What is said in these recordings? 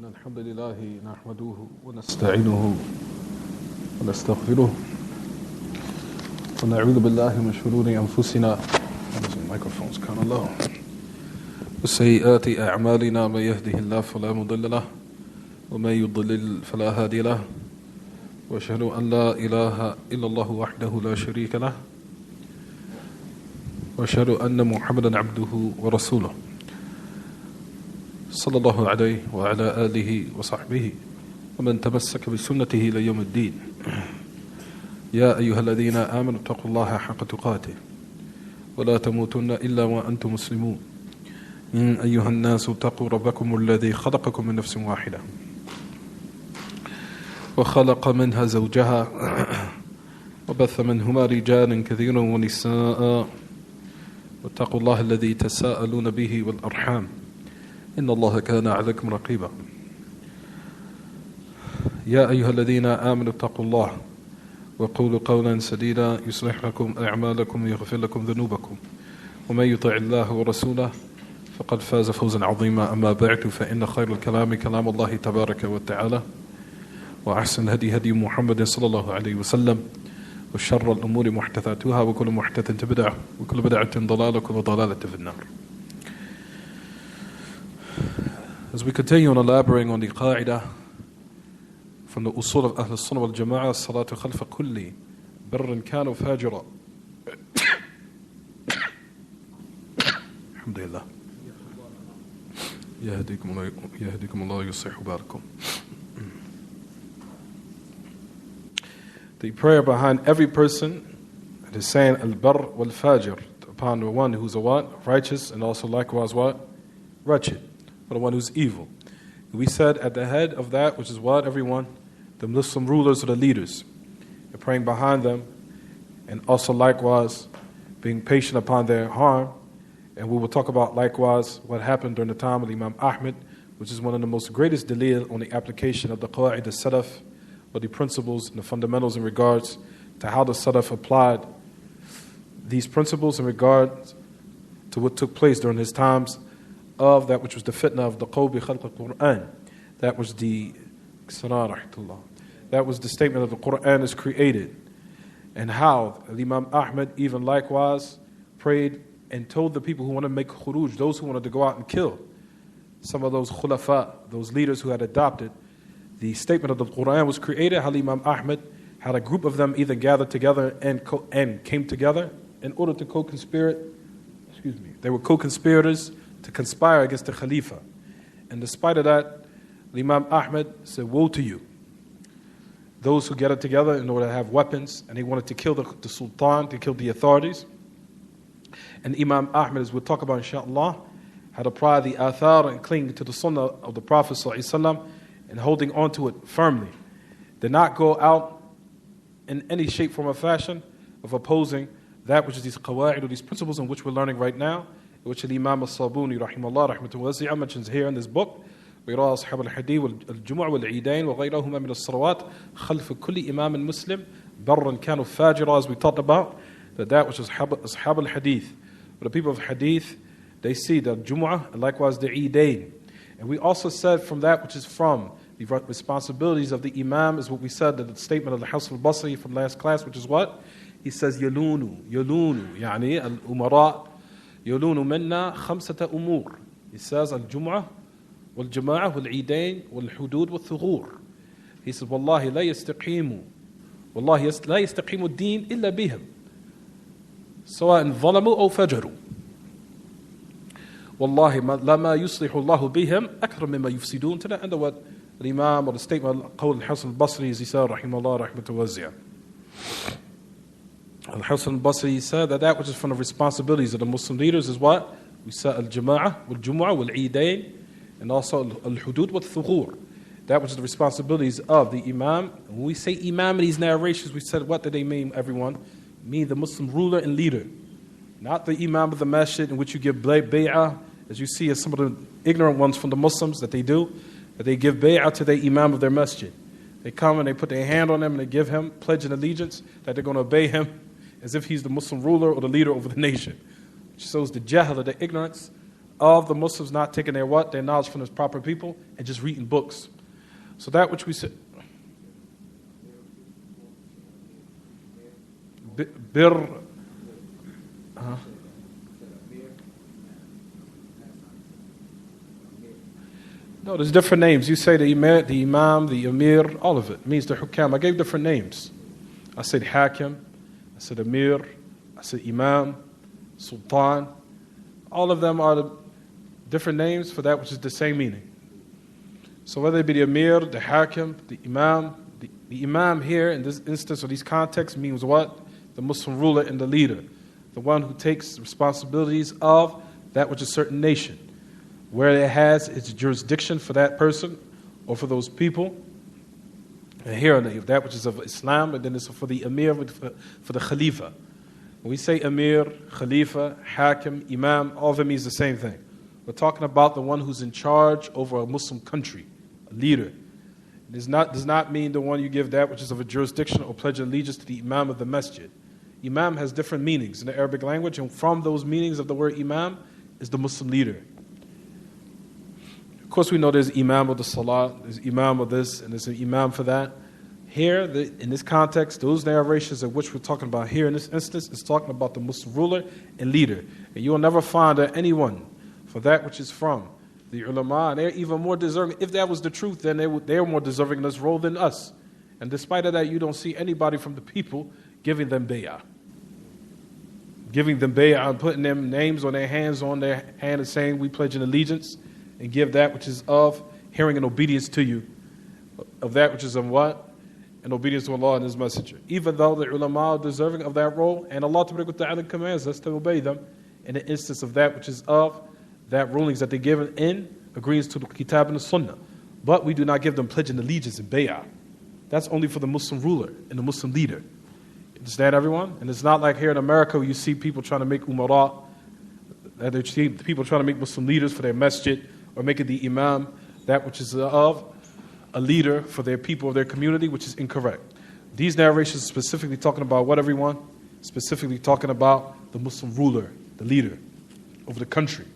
إن الحمد لله نحمده ونستعينه ونستغفره ونعوذ بالله من شرور أنفسنا وسيئات أعمالنا من يهده الله فلا مضل له ومن يضلل فلا هادي له وأشهد أن لا إله إلا الله وحده لا شريك له وأشهد أن محمدا عبده ورسوله صلى الله عليه وعلى آله وصحبه ومن تمسك بسنته إلى يوم الدين. يا أيها الذين آمنوا اتقوا الله حق تقاته ولا تموتن إلا وأنتم مسلمون. يا أيها الناس اتقوا ربكم الذي خلقكم من نفس واحدة وخلق منها زوجها وبث منهما رجالا كثيرا ونساء واتقوا الله الذي تساءلون به والأرحام إن الله كان عليكم رقيبا. يا أيها الذين آمنوا اتقوا الله وقولوا قولا سديدا يصلح لكم أعمالكم ويغفر لكم ذنوبكم ومن يطع الله ورسوله فقد فاز فوزا عظيما. أما بعد فإن خير الكلام كلام الله تبارك وتعالى وأحسن الهدي هدي محمد صلى الله عليه وسلم وشر الأمور محدثاتها وكل محدثة بدعة وكل بدعة ضلالة وكل ضلالة في النار. As we continue on elaborating on the Aqeedat from the usul of Ahlus-Sunnah wal-Jama'ah, salatu khalfa kulli birrin kana fajira. Alhamdulillah. Yahdikum Allah yusihu barakum. The prayer behind every person that is saying al-barr wal-fajir upon the one who's a what? Righteous, and also likewise what? Wretched. For the one who's evil. We said at the head of that, which is what? Everyone, the Muslim rulers or the leaders. You're praying behind them, and also likewise being patient upon their harm. And we will talk about likewise what happened during the time of Imam Ahmed, which is one of the most greatest dalil on the application of the Qawaarij al-Salaf, or the principles and the fundamentals in regards to how the Salaf applied these principles in regards to what took place during his times of that which was the fitna of the qawl bi khalq al-Qur'an. That was the statement of the Qur'an is created, and how Imam Ahmed even likewise prayed and told the people who want to make khuruj, those who wanted to go out and kill some of those khulafa, those leaders who had adopted the statement of the Qur'an was created, how Imam Ahmed had a group of them either gathered together and came together in order to co-conspire. They were co-conspirators to conspire against the Khalifa. And despite of that, Imam Ahmed said, woe to you. Those who gathered together in order to have weapons, and they wanted to kill the Sultan, to kill the authorities. And Imam Ahmed, as we'll talk about inshaAllah, had applied the athar and cling to the sunnah of the Prophet ﷺ and holding on to it firmly. Did not go out in any shape, form, or fashion of opposing that which is these qawaid, or these principles in which we're learning right now, which Imam al-Sabuni rahimahullah rahmatullahi wasi'ah mentions here in this book. ويرى أصحاب الحديث والجمع والعيدين وغيرهما من الصلوات خلف كل إمام مسلم برا كانوا فاجرا, as we talked about, that which is أصحاب الحديث, the people of hadith, they see the Jumu'ah and likewise the Eidain. And we also said from that which is from the responsibilities of the Imam is what we said, that the statement of the Hasan al-Basri from last class, which is what? He says يلونوا يعني الأمراء يلون منا خمسة أمور. He says الجمعة والجماعة والعيدين والحدود والثغور. He says والله لا يستقيم الدين إلا بهم سواء ظلموا أو فجروا. والله لما يصلح الله بهم أكثر مما يفسدون. To the end of what the Imam or the statement of قول الحسن البصري, as he said رحمه الله رحمة واسعة. Al-Hasan al-Basri said that which is from the responsibilities of the Muslim leaders is what? We said al-Jama'ah, wal-Jumu'ah, wal-Eidain, and also al-Hudud, wal-Thughur. That which is the responsibilities of the Imam. When we say Imam in these narrations, we said what do they mean, everyone? Mean the Muslim ruler and leader. Not the Imam of the Masjid in which you give bay'ah, as you see as some of the ignorant ones from the Muslims that they do, that they give bay'ah to the Imam of their Masjid. They come and they put their hand on him and they give him pledge and allegiance that they're going to obey him, as if he's the Muslim ruler or the leader over the nation. Which shows the jahl, the ignorance of the Muslims not taking their what? Their knowledge from the proper people and just reading books. So that which we said, bir, no, there's different names. You say the imam, the emir, all of it means the hukam. I gave different names. I said hakim, I said emir, I said imam, sultan. All of them are the different names for that which is the same meaning. So whether it be the emir, the hakim, the imam here in this instance or these contexts means what? The Muslim ruler and the leader. The one who takes responsibilities of that which is a certain nation, where it has its jurisdiction for that person or for those people. And here, that which is of Islam, and then it's for the emir, for the khalifa. When we say emir, khalifa, hakim, imam, all of it means the same thing. We're talking about the one who's in charge over a Muslim country, a leader. It does not mean the one you give that which is of a jurisdiction or pledge allegiance to the imam of the masjid. Imam has different meanings in the Arabic language, and from those meanings of the word imam is the Muslim leader. Of course, we know there's imam of the salah, there's imam of this, and there's an imam for that. Here, in this context, those narrations of which we're talking about here in this instance is talking about the Muslim ruler and leader. And you will never find anyone for that which is from the ulama, and they're even more deserving. If that was the truth, then they're more deserving in this role than us. And despite of that, you don't see anybody from the people giving them bay'ah. Giving them bay'ah and putting them names on their hands on their hand and saying, we pledge an allegiance and give that which is of hearing and obedience to you, of that which is of what? And obedience to Allah and His Messenger. Even though the ulama are deserving of that role, and Allah Ta'ala commands us to obey them in the instance of that which is of that rulings that they're given in agrees to the Kitab and the Sunnah. But we do not give them pledge and allegiance and bay'ah. That's only for the Muslim ruler and the Muslim leader. Understand, everyone? And it's not like here in America where you see people trying to make umara, that they see people trying to make Muslim leaders for their masjid, or making the imam that which is of a leader for their people of their community, which is incorrect. These narrations are specifically talking about what, everyone? Specifically talking about the Muslim ruler, the leader over the country.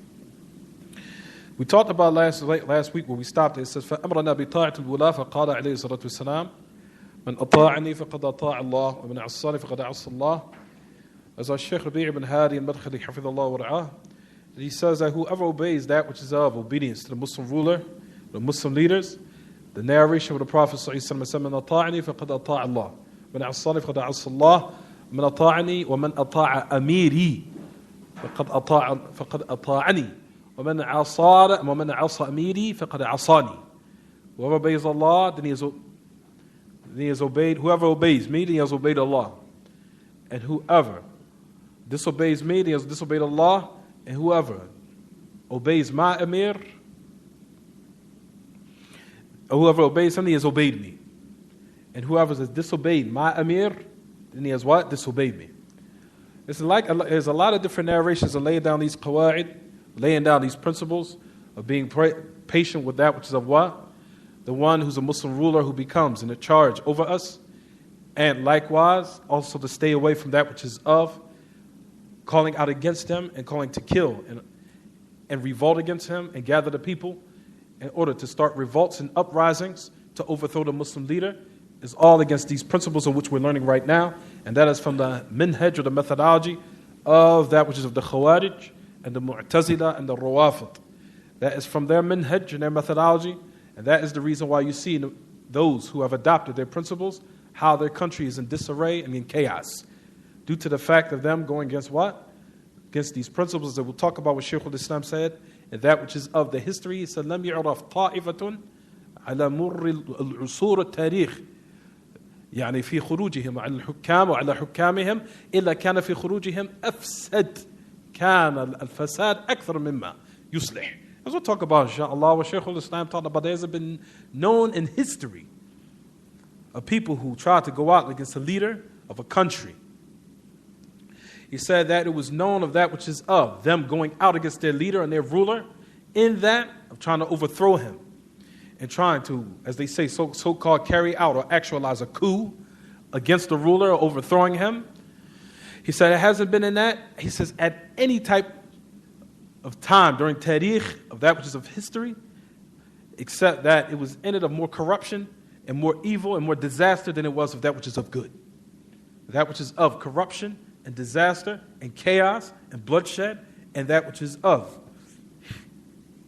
We talked about last week where we stopped. It says, فَأَمْرَنَا بِطَاعَةِ الْوُلَاةِ فَقَالَ عَلَيْهِ الصَّلَاةُ وَالسَّلَامُ مَنْ أَطَاعَنِي فَقَدْ أَطَاعَ اللَّهُ وَمَنْ عَصَّانِي فَقَدْ عَصَّى اللَّهُ. As our Shaykh Rabi' ibn Hadi al-Madkhali حفظ الله ورعاه, he says that whoever obeys that which is of obedience to the Muslim ruler, the Muslim leaders, the narration of the Prophet ﷺ said, مَنْ أَطَاعَنِي فَقَدْ أَطَاعَ اللَّهُ وَمَنْ عَصَّانِي فَقَدْ عَصَّى اللَّهُ مَنْ أَطَاعَنِي وَمَنْ أَطَاعَ أَمِيرِي فَقَدْ أَطَاعَنِي وَمَنْ عَصَى أَمِيرِي فَقَدْ عَصَانِي. Whoever obeys Allah, then he has obeyed. Whoever obeys me, then he has obeyed Allah. And whoever disobeys me, then he has disobeyed Allah. And whoever obeys my emir, or whoever obeys him, he has obeyed me. And whoever has disobeyed my emir, then he has what? Disobeyed me. There's a lot of different narrations of laying down these Khawaarij, laying down these principles of being patient with that which is of what? The one who's a Muslim ruler who becomes in a charge over us. And likewise, also to stay away from that which is of calling out against them and calling to kill and revolt against him and gather the people in order to start revolts and uprisings to overthrow the Muslim leader is all against these principles of which we're learning right now. And that is from the minhaj or the methodology of that which is of the Khawaarij and the Mu'tazila and the Rawafid. That is from their minhaj and their methodology, and that is the reason why you see those who have adopted their principles, how their country is in disarray and in chaos, due to the fact of them going against what? Against these principles that we'll talk about what Shaykh al-Islam said, and that which is of the history. He said, لَمْ يُعْرَفْ طَائِفَةٌ عَلَى مُرِّ الْعُصُورِ التَّارِيخِ يعني في خروجهم على الحكام وعلى حكامهم إلا كان في خروجهم أفسد كان الفساد أكثر مما يصلح. As we'll talk about, inshallah, what Shaykh al-Islam talked about, there has been known in history of people who tried to go out against a leader of a country. He said that it was known of that which is of them going out against their leader and their ruler, in that of trying to overthrow him and trying to, as they say, so-called carry out or actualize a coup against the ruler or overthrowing him. He said it hasn't been in that. He says at any type of time during tarikh, of that which is of history, except that it was in it of more corruption and more evil and more disaster than it was of that which is of good. That which is of corruption and disaster and chaos and bloodshed, and that which is of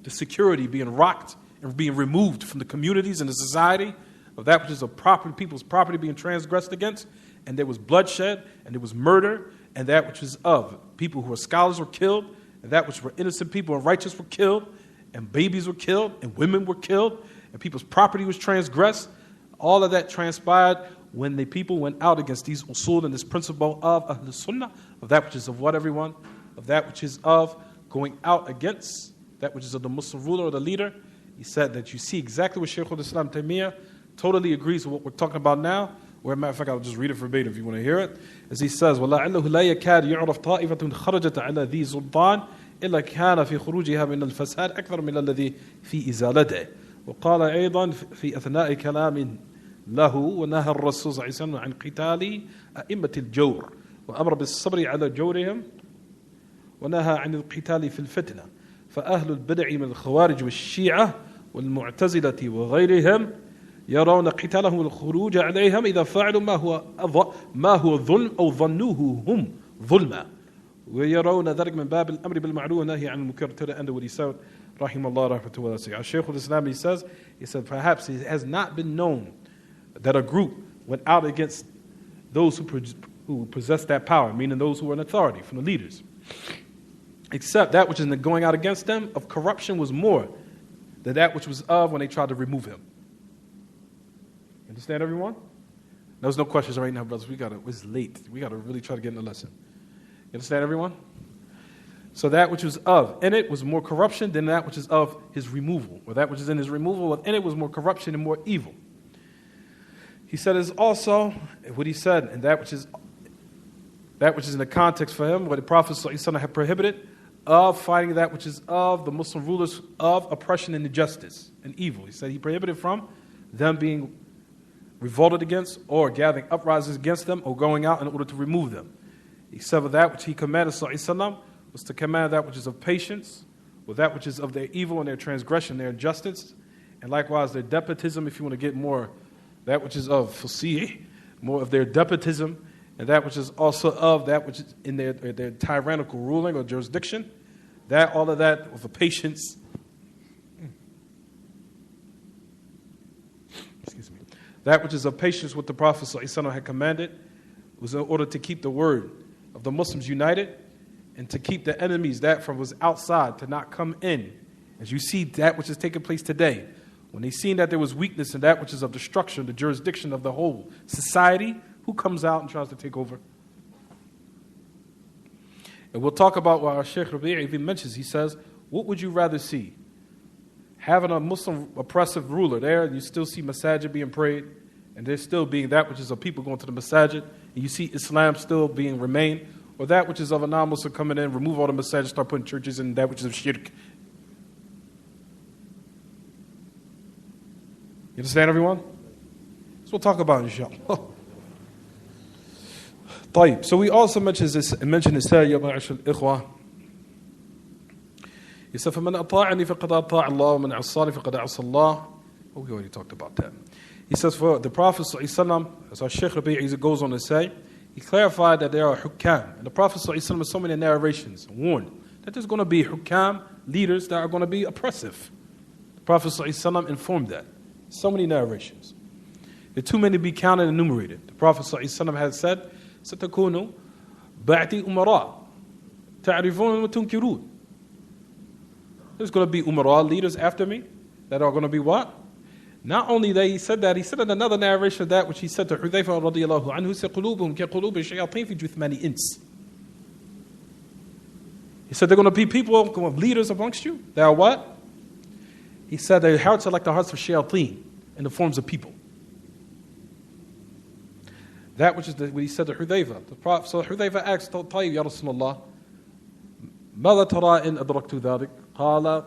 the security being rocked and being removed from the communities and the society, of that which is of property, people's property being transgressed against, and there was bloodshed and there was murder, and that which is of people who are scholars were killed, and that which were innocent people and righteous were killed, and babies were killed, and women were killed, and people's property was transgressed. All of that transpired when the people went out against these usul and this principle of Ahlus-Sunnah, of that which is of what everyone, of that which is of going out against that which is of the Muslim ruler or the leader. He said that you see exactly what Shaykh al-Islam Taymiyyah totally agrees with what we're talking about now. Where, matter of fact, I'll just read it verbatim if you want to hear it. As he says, وَلَعَلَّهُ لَا يَكَادْ يُعْرَفْ طَائِفَةٌ خَرَجَتْ عَلَى ذِي سُلْطَانٍ إِلَّا كَانَ فِي خُرُوجِهَا مِنَ الْفَسَادِ أَكْثَرَ مِنَ الَّذِي فِي إِزَالَتِهِ. وقال أيضا في أثناء كلام له ونهى الرسول صلى الله عليه وسلم عن قتال أئمة الجور وأمر بالصبر على جورهم ونهى عن القتال في الفتنة فأهل البدع من الخوارج والشيعة والمعتزلة وغيرهم يرون قتالهم والخروج عليهم إذا فعلوا ما هو ظلم أو ظنوه هم ظلما ويرون ذلك من باب الأمر بالمعروف والنهي عن المنكر to the end of what he said رحمه الله رحمة الله. Shaykh al-Islam, he said perhaps it has not been known that a group went out against those who possess that power, meaning those who are in authority from the leaders, except that which is going out against them of corruption was more than that which was of when they tried to remove him. Understand, everyone? There's no questions right now, brothers. It's late. We gotta really try to get in the lesson. You understand, everyone? So that which was of in it was more corruption than that which is of his removal, or that which is in his removal within it was more corruption and more evil. He said is also what he said, and that which is in the context for him, what the Prophet ﷺ had prohibited of fighting that which is of the Muslim rulers of oppression and injustice and evil. He said he prohibited from them being revolted against or gathering uprisings against them or going out in order to remove them. He said that which he commanded ﷺ was to command that which is of patience, or that which is of their evil and their transgression, their injustice, and likewise their despotism, if you want to get more, that which is of fasih, more of their despotism, and that which is also of that which is in their tyrannical ruling or jurisdiction, that all of that with a patience. Excuse me. That which is of patience with the Prophet ﷺ had commanded was in order to keep the word of the Muslims united and to keep the enemies that from was outside to not come in. As you see that which is taking place today, when they seen that there was weakness in that which is of destruction, the jurisdiction of the whole society, who comes out and tries to take over? And we'll talk about what our Shaykh Rabi' even mentions. He says, what would you rather see? Having a Muslim oppressive ruler there, and you still see masajid being prayed, and there's still being that which is of people going to the masajid, and you see Islam still being remain, or that which is of a non-Muslim coming in, remove all the masajid, start putting churches in, that which is of shirk. You understand, everyone? So we'll talk about it, inshallah. طيب. So we also mentioned this here, يا معاشر الإخوة. He said, فَمَنْ أَطَاعَنِي فَقَدْ أَطَاعَ اللَّهُ وَمَنْ عَصَّانِي فَقَدْ عَصَى اللَّهُ. Oh, we already talked about that. He says, for the Prophet ﷺ, as our Shaykh Rabi' goes on to say, he clarified that there are hukam. And the Prophet ﷺ has so many narrations warned that there's going to be hukam, leaders that are going to be oppressive. The Prophet ﷺ informed that. So many narrations. There are too many to be counted and enumerated. The Prophet ﷺ had said, ستكونوا بعدي أمراء تعرفون وتنكرون. There's going to be umara, leaders after me, that are going to be what? Not only that he said in another narration of that which he said to Hudhayfa radiyallahu anhu, he said, قلوبهم كقلوب الشياطين في جثمان إنس. He said, they're going to be people, leaders amongst you, that are what? He said, their hearts are like the hearts of shayateen, in the forms of people. That which is what he said to Hudhayfa. The Prophet, so Hudhayfa asked, طيب يا رسول الله ماذا ترى إن أدركت ذلك؟ قال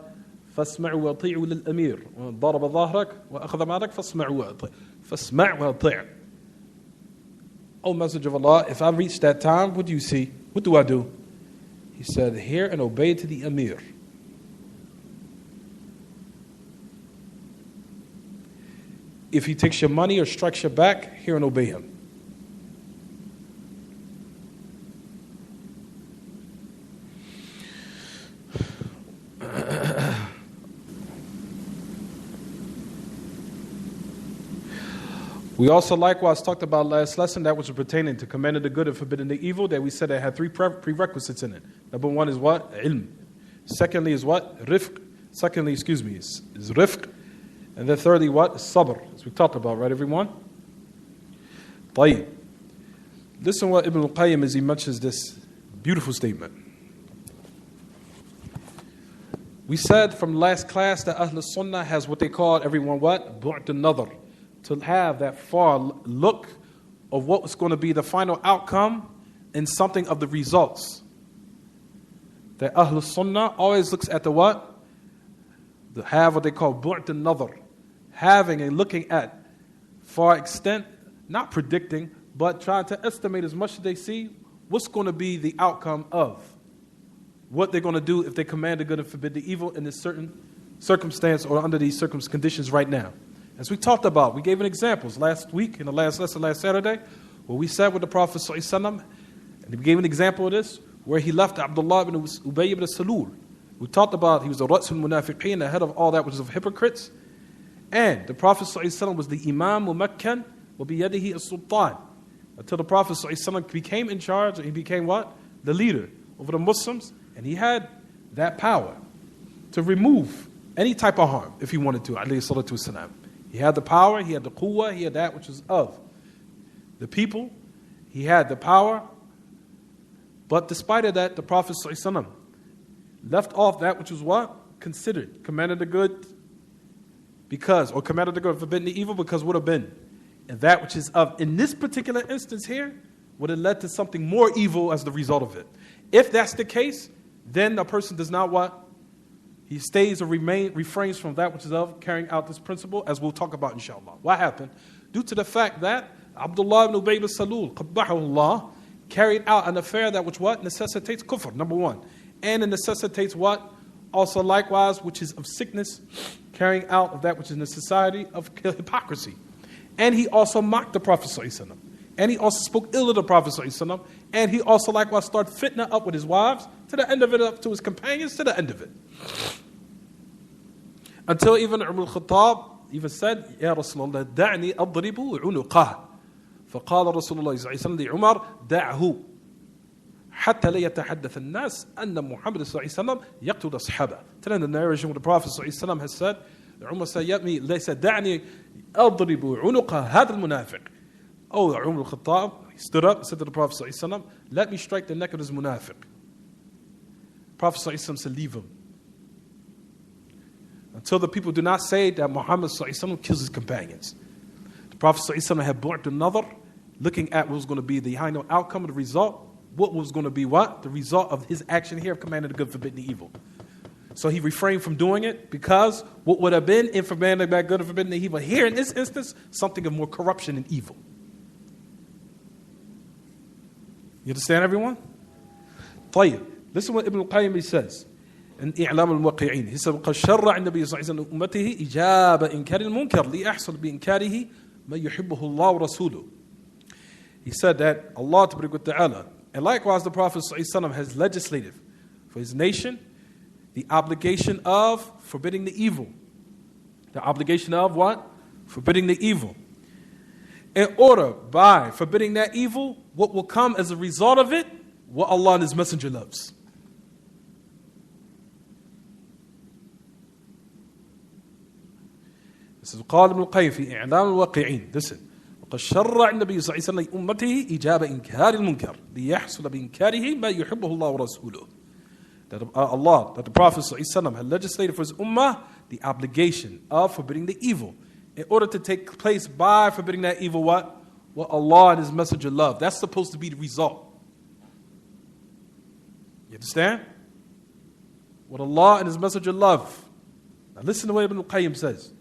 فاسمع وأطيع للأمير ضرب ظهرك وأخذ مالك فاسمع وأطيع. O Messenger of Allah, if I reach that time, what do you see? What do I do? He said, hear and obey to the Amir. if he takes your money or strikes your back, hear and obey him. We also likewise talked about last lesson that was pertaining to commanding the good and forbidding the evil, that we said it had three prerequisites in it. Number one is what? Ilm. Secondly is what? Rifq. Secondly, is rifq. And then thirdly, what? Sabr, as we talked about, right, everyone? طيب. Listen what Ibn al-Qayyim as he mentions this beautiful statement. We said from last class that Ahlus-Sunnah has what they call, everyone, what? Bu'd al-Nadar. To have that far look of what's going to be the final outcome and something of the results. That Ahlus-Sunnah always looks at the what? Have what they call bu'd al-Nadar. Having and looking at far extent, not predicting, but trying to estimate as much as they see what's going to be the outcome of what they're going to do if they command the good and forbid the evil in this certain circumstance or under these conditions right now. As we talked about, we gave an examples last week in the last lesson, last Saturday, where we sat with the Prophet ﷺ, and we gave an example of this, where he left Abdullah ibn Ubay ibn Salul. We talked about he was the Ra's al-Munafiqeen, the head of all that which is of hypocrites, and the Prophet ﷺ was the Imam Mumakkan wa biyadihi as-Sultan, until the Prophet ﷺ became in charge, and he became what? The leader over the Muslims, and he had that power to remove any type of harm if he wanted to, alayhi salatu wasalam. He had the power, he had the quwwah, he had that which was of the people. He had the power. But despite of that, the Prophet ﷺ left off that which was what? Considered. Commanded the good or commanded the good, forbidden the evil, because would have been. And that which is of, in this particular instance here, would have led to something more evil as the result of it. If that's the case, then a person does not what? He stays or refrains from that which is of carrying out this principle, as we'll talk about inshallah. What happened? Due to the fact that Abdullah ibn Ubay ibn Salul, qabbahullah, carried out an affair that which what? Necessitates kufr, number one. And it necessitates what? Also likewise, which is of sickness, carrying out of that which is in the society of hypocrisy. And he also mocked the Prophet ﷺ. And he also spoke ill of the Prophet ﷺ. And he also likewise started fitna up with his wives, to the end of it, up to his companions, to the end of it. Until even Umar al-Khattab even said, Ya Rasulullah, da'ni adribu unuqah. فقال رسول الله صلى الله عليه وسلم لعمر دعه حتى لا يتحدث الناس أن محمد صلى الله عليه وسلم يقتل أصحابه. Telling the narration where the Prophet صلى الله عليه وسلم has said, Umar said, ليس دعني أضرب عنق هذا المنافق. Oh, Umar al-Khattab, he stood up and said to the Prophet صلى الله عليه وسلم, let me strike the neck of this munafiq. Prophet صلى الله عليه وسلم said, leave him. Until the people do not say that Muhammad صلى الله عليه وسلم kills his companions. The Prophet صلى الله عليه وسلم had brought another, looking at what was going to be the final outcome of the result. What was going to be what? The result of his action here of commanding the good, forbidding the evil. So he refrained from doing it because what would have been in commanding that good and forbidding the evil here in this instance, something of more corruption and evil. You understand, everyone? طيب. Listen what Ibn al-Qayyim says in إعلام الموقعين. He said, وقد شرع النبي صلى الله عليه وسلم أمته إجابة إنكار المنكر ليحصل بإنكاره ما يحبه الله ورسوله. He said that Allah Ta'ala, and likewise the Prophet ﷺ has legislated for his nation the obligation of forbidding the evil. The obligation of what? Forbidding the evil. In order, by forbidding that evil, what will come as a result of it? What Allah and His Messenger loves. This is قال ابن القيم في إعلام الواقعين. Listen. وقد شرع النبي صلى الله عليه وسلم لأمته إجابة إنكار المنكر ليحصل بإنكاره ما يحبه الله ورسوله. That the Prophet صلى الله عليه وسلم had legislated for his ummah the obligation of forbidding the evil. In order to take place by forbidding that evil, what? What Allah and His Messenger love. That's supposed to be the result. You understand? What Allah and His Messenger love. Now listen to what Ibn al-Qayyim says.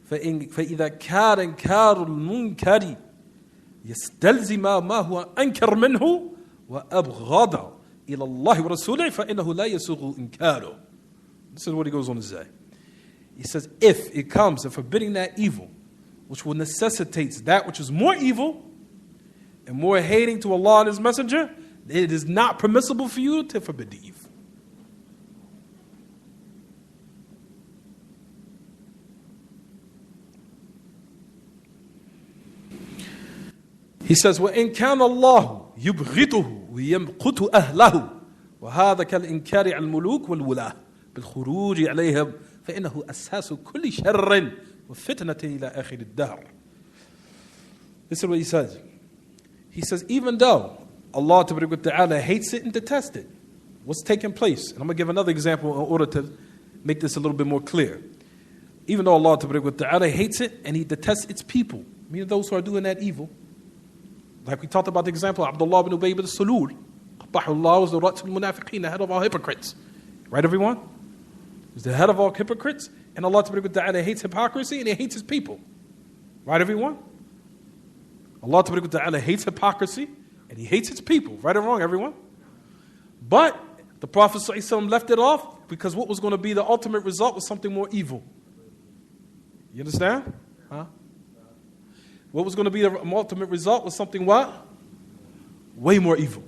فإذا كان إنكار المنكر يستلزم ما هو أنكر منه وأبغض إلى الله ورسوله فإنه لا يسوغ إنكاره. This is what he goes on to say. He says, if it comes to forbidding that evil, which will necessitate that which is more evil and more hating to Allah and His Messenger, it is not permissible for you to forbid the evil. He says, وَإِنْ كَانَ اللَّهُ يُبْغِضُهُ وَيَمْقُتُ أَهْلَهُ وَهَذَا كَالْإِنْكَارِ عَلَى الْمُلُوكِ وَالْوُلَاةِ بِالْخُرُوجِ عَلَيْهِمْ فَإِنَّهُ أَسَاسُ كُلِّ شَرٍّ وَفِتْنَةٍ إِلَى آخِرِ الدَّهْرِ. This is what he says. He says, even though Allah Ta'ala hates it and detests it, what's taking place? And I'm going to give another example in order to make this a little bit more clear. Even though Allah Ta'ala hates it and He detests its people, meaning those who are doing that evil, like we talked about the example of Abdullah ibn Ubay ibn Salul. Allah was the Ratul Munafiqeen, the head of all hypocrites. Right, everyone? He's the head of all hypocrites, and Allah Ta'ala hates hypocrisy and He hates His people. Right, everyone? Allah Ta'ala hates hypocrisy and He hates His people. Right or wrong, everyone? But the Prophet ﷺ left it off because what was going to be the ultimate result was something more evil. You understand? Huh? What was going to be the ultimate result was something what? Way more evil.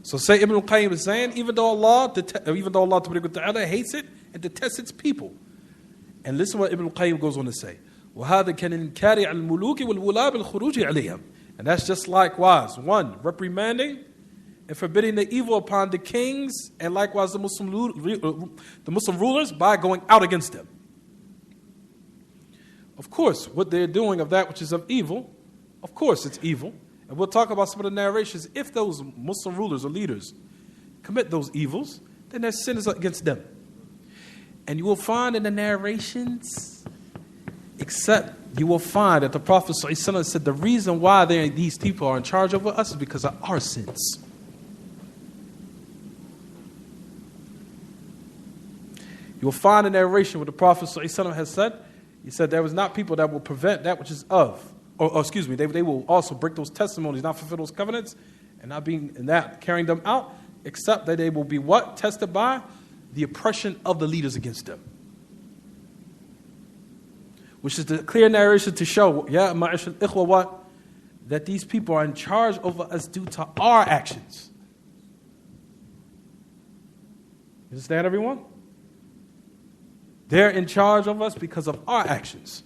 So say Ibn al-Qayyim is saying, even though Allah Ta'ala hates it and detests its people. And listen what Ibn al-Qayyim goes on to say. وَهَذَا كَانَ الْإِنْكَارِ عَلَى الْمُلُوكِ وَالْوُلَاةِ بِالْخُرُوجِ عَلَيْهِمْ. And that's just likewise, one, reprimanding and forbidding the evil upon the kings, and likewise the Muslim rulers by going out against them. Of course, what they're doing of that which is of evil, of course it's evil. And we'll talk about some of the narrations. If those Muslim rulers or leaders commit those evils, then their sin is against them. And you will find in the narrations, except you will find that the Prophet ﷺ said the reason why these people are in charge over us is because of our sins. You will find a narration where the Prophet ﷺ has said, he said there was not people that will prevent that which is of, they will also break those testimonies, not fulfill those covenants, and not being in that carrying them out, except that they will be what? Tested by the oppression of the leaders against them. Which is the clear narration to show, ma'ash al-ikhwa, what? That these people are in charge over us due to our actions. You understand, everyone? They're in charge of us because of our actions.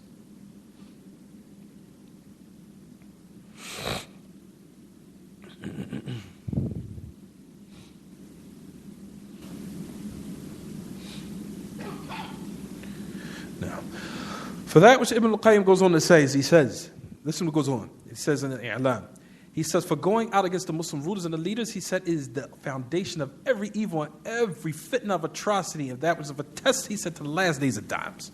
Now, for that which Ibn al-Qayyim goes on to say, he says, listen what goes on. He says in the I'lam, he says, for going out against the Muslim rulers and the leaders, he said, is the foundation of every evil and every fitna of atrocity, of that which is of a test, he said, to the last days of times.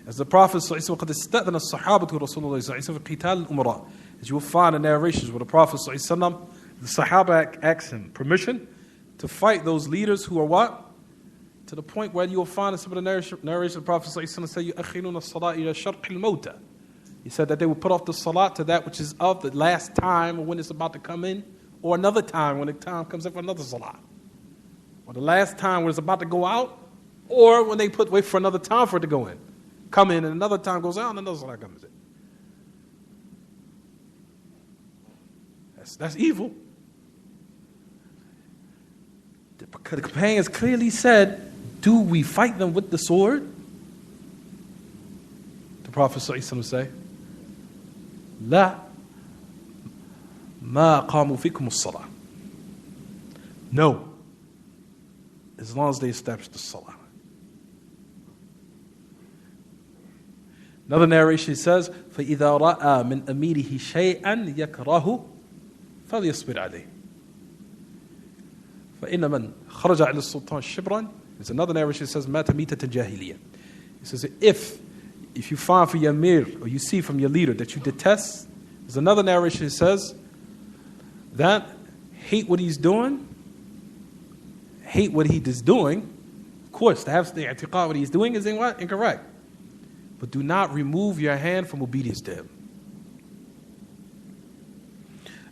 As the Prophet ﷺ, as you will find in narrations where the Prophet ﷺ, the Sahaba asked him permission to fight those leaders who are what? To the point where you will find in some of the narrations the Prophet ﷺ say, يُؤَخِّرُونَ الصَّلَاةَ إِلَى شَرْقِ الْمَوْتَى. He said that they will put off the salat to that which is of the last time, or when it's about to come in, or another time when the time comes in for another salat. Or the last time when it's about to go out, or when they wait for another time for it to go in. Come in and another time goes out and another salat comes in. That's evil. The companions clearly said, do we fight them with the sword? The Prophet ﷺ say, لا ما قاموا فيكم الصلاة. No, as long as they establish the salah. Another narration says, فَإِذَا رَأَى مِنْ أَمِيرِهِ شَيْئًا يَكْرَهُ فَلْيَصْبِرْ عَلَيْهِ فَإِنَّ مَنْ خَرَجَ عَلَى السُّلْطَانِ شِبْرًا. There's another narration that says, مَاتَ مِيتَةً جَاهِلِيًّا. He says, if you find for your emir, or you see from your leader that you detest, there's another narration that says, that hate what he's doing, hate what he is doing. Of course, to have the i'tiqad what he's doing is incorrect. But do not remove your hand from obedience to him.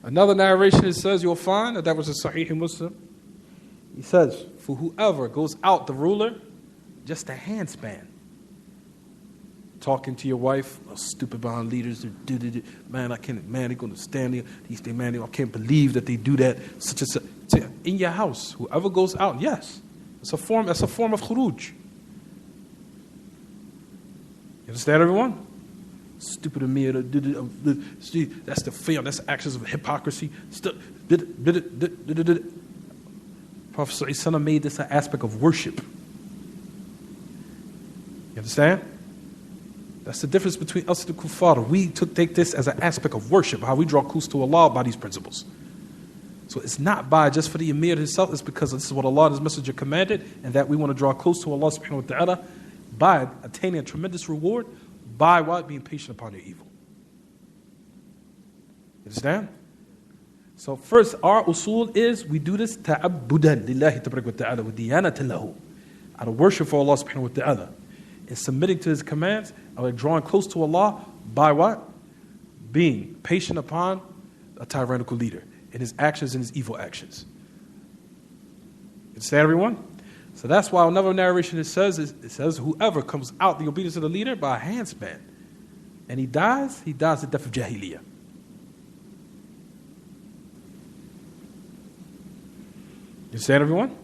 Another narration it says, you'll find that was a Sahih Muslim. He says, for whoever goes out, the ruler, just a handspan. talking to your wife, oh, stupid behind leaders, man, I can't, man, they're going to stand there, man, I can't believe that they do that, such as in your house, whoever goes out, yes, that's a form of khuruj. You understand, everyone? Stupid Amir, that's the film, that's actions of hypocrisy. Prophet ﷺ made this an aspect of worship. You understand? That's the difference between us and the kuffar. We take this as an aspect of worship, how we draw close to Allah by these principles. So it's not by just for the Amir himself, it's because this is what Allah and His Messenger commanded, and that we want to draw close to Allah subhanahu wa ta'ala by attaining a tremendous reward, by what? Being patient upon their evil. You understand? So first, our usul is we do this ta'abbudan lillahi tabarak wa ta'ala wa diyanatan lahu, out of worship for Allah subhanahu wa ta'ala, and submitting to His commands, and drawing close to Allah by what? Being patient upon a tyrannical leader in his actions and his evil actions. You understand, everyone? So that's why another narration it says whoever comes out the obedience of the leader by a handspan and he dies the death of Jahiliyyah. You understand, everyone?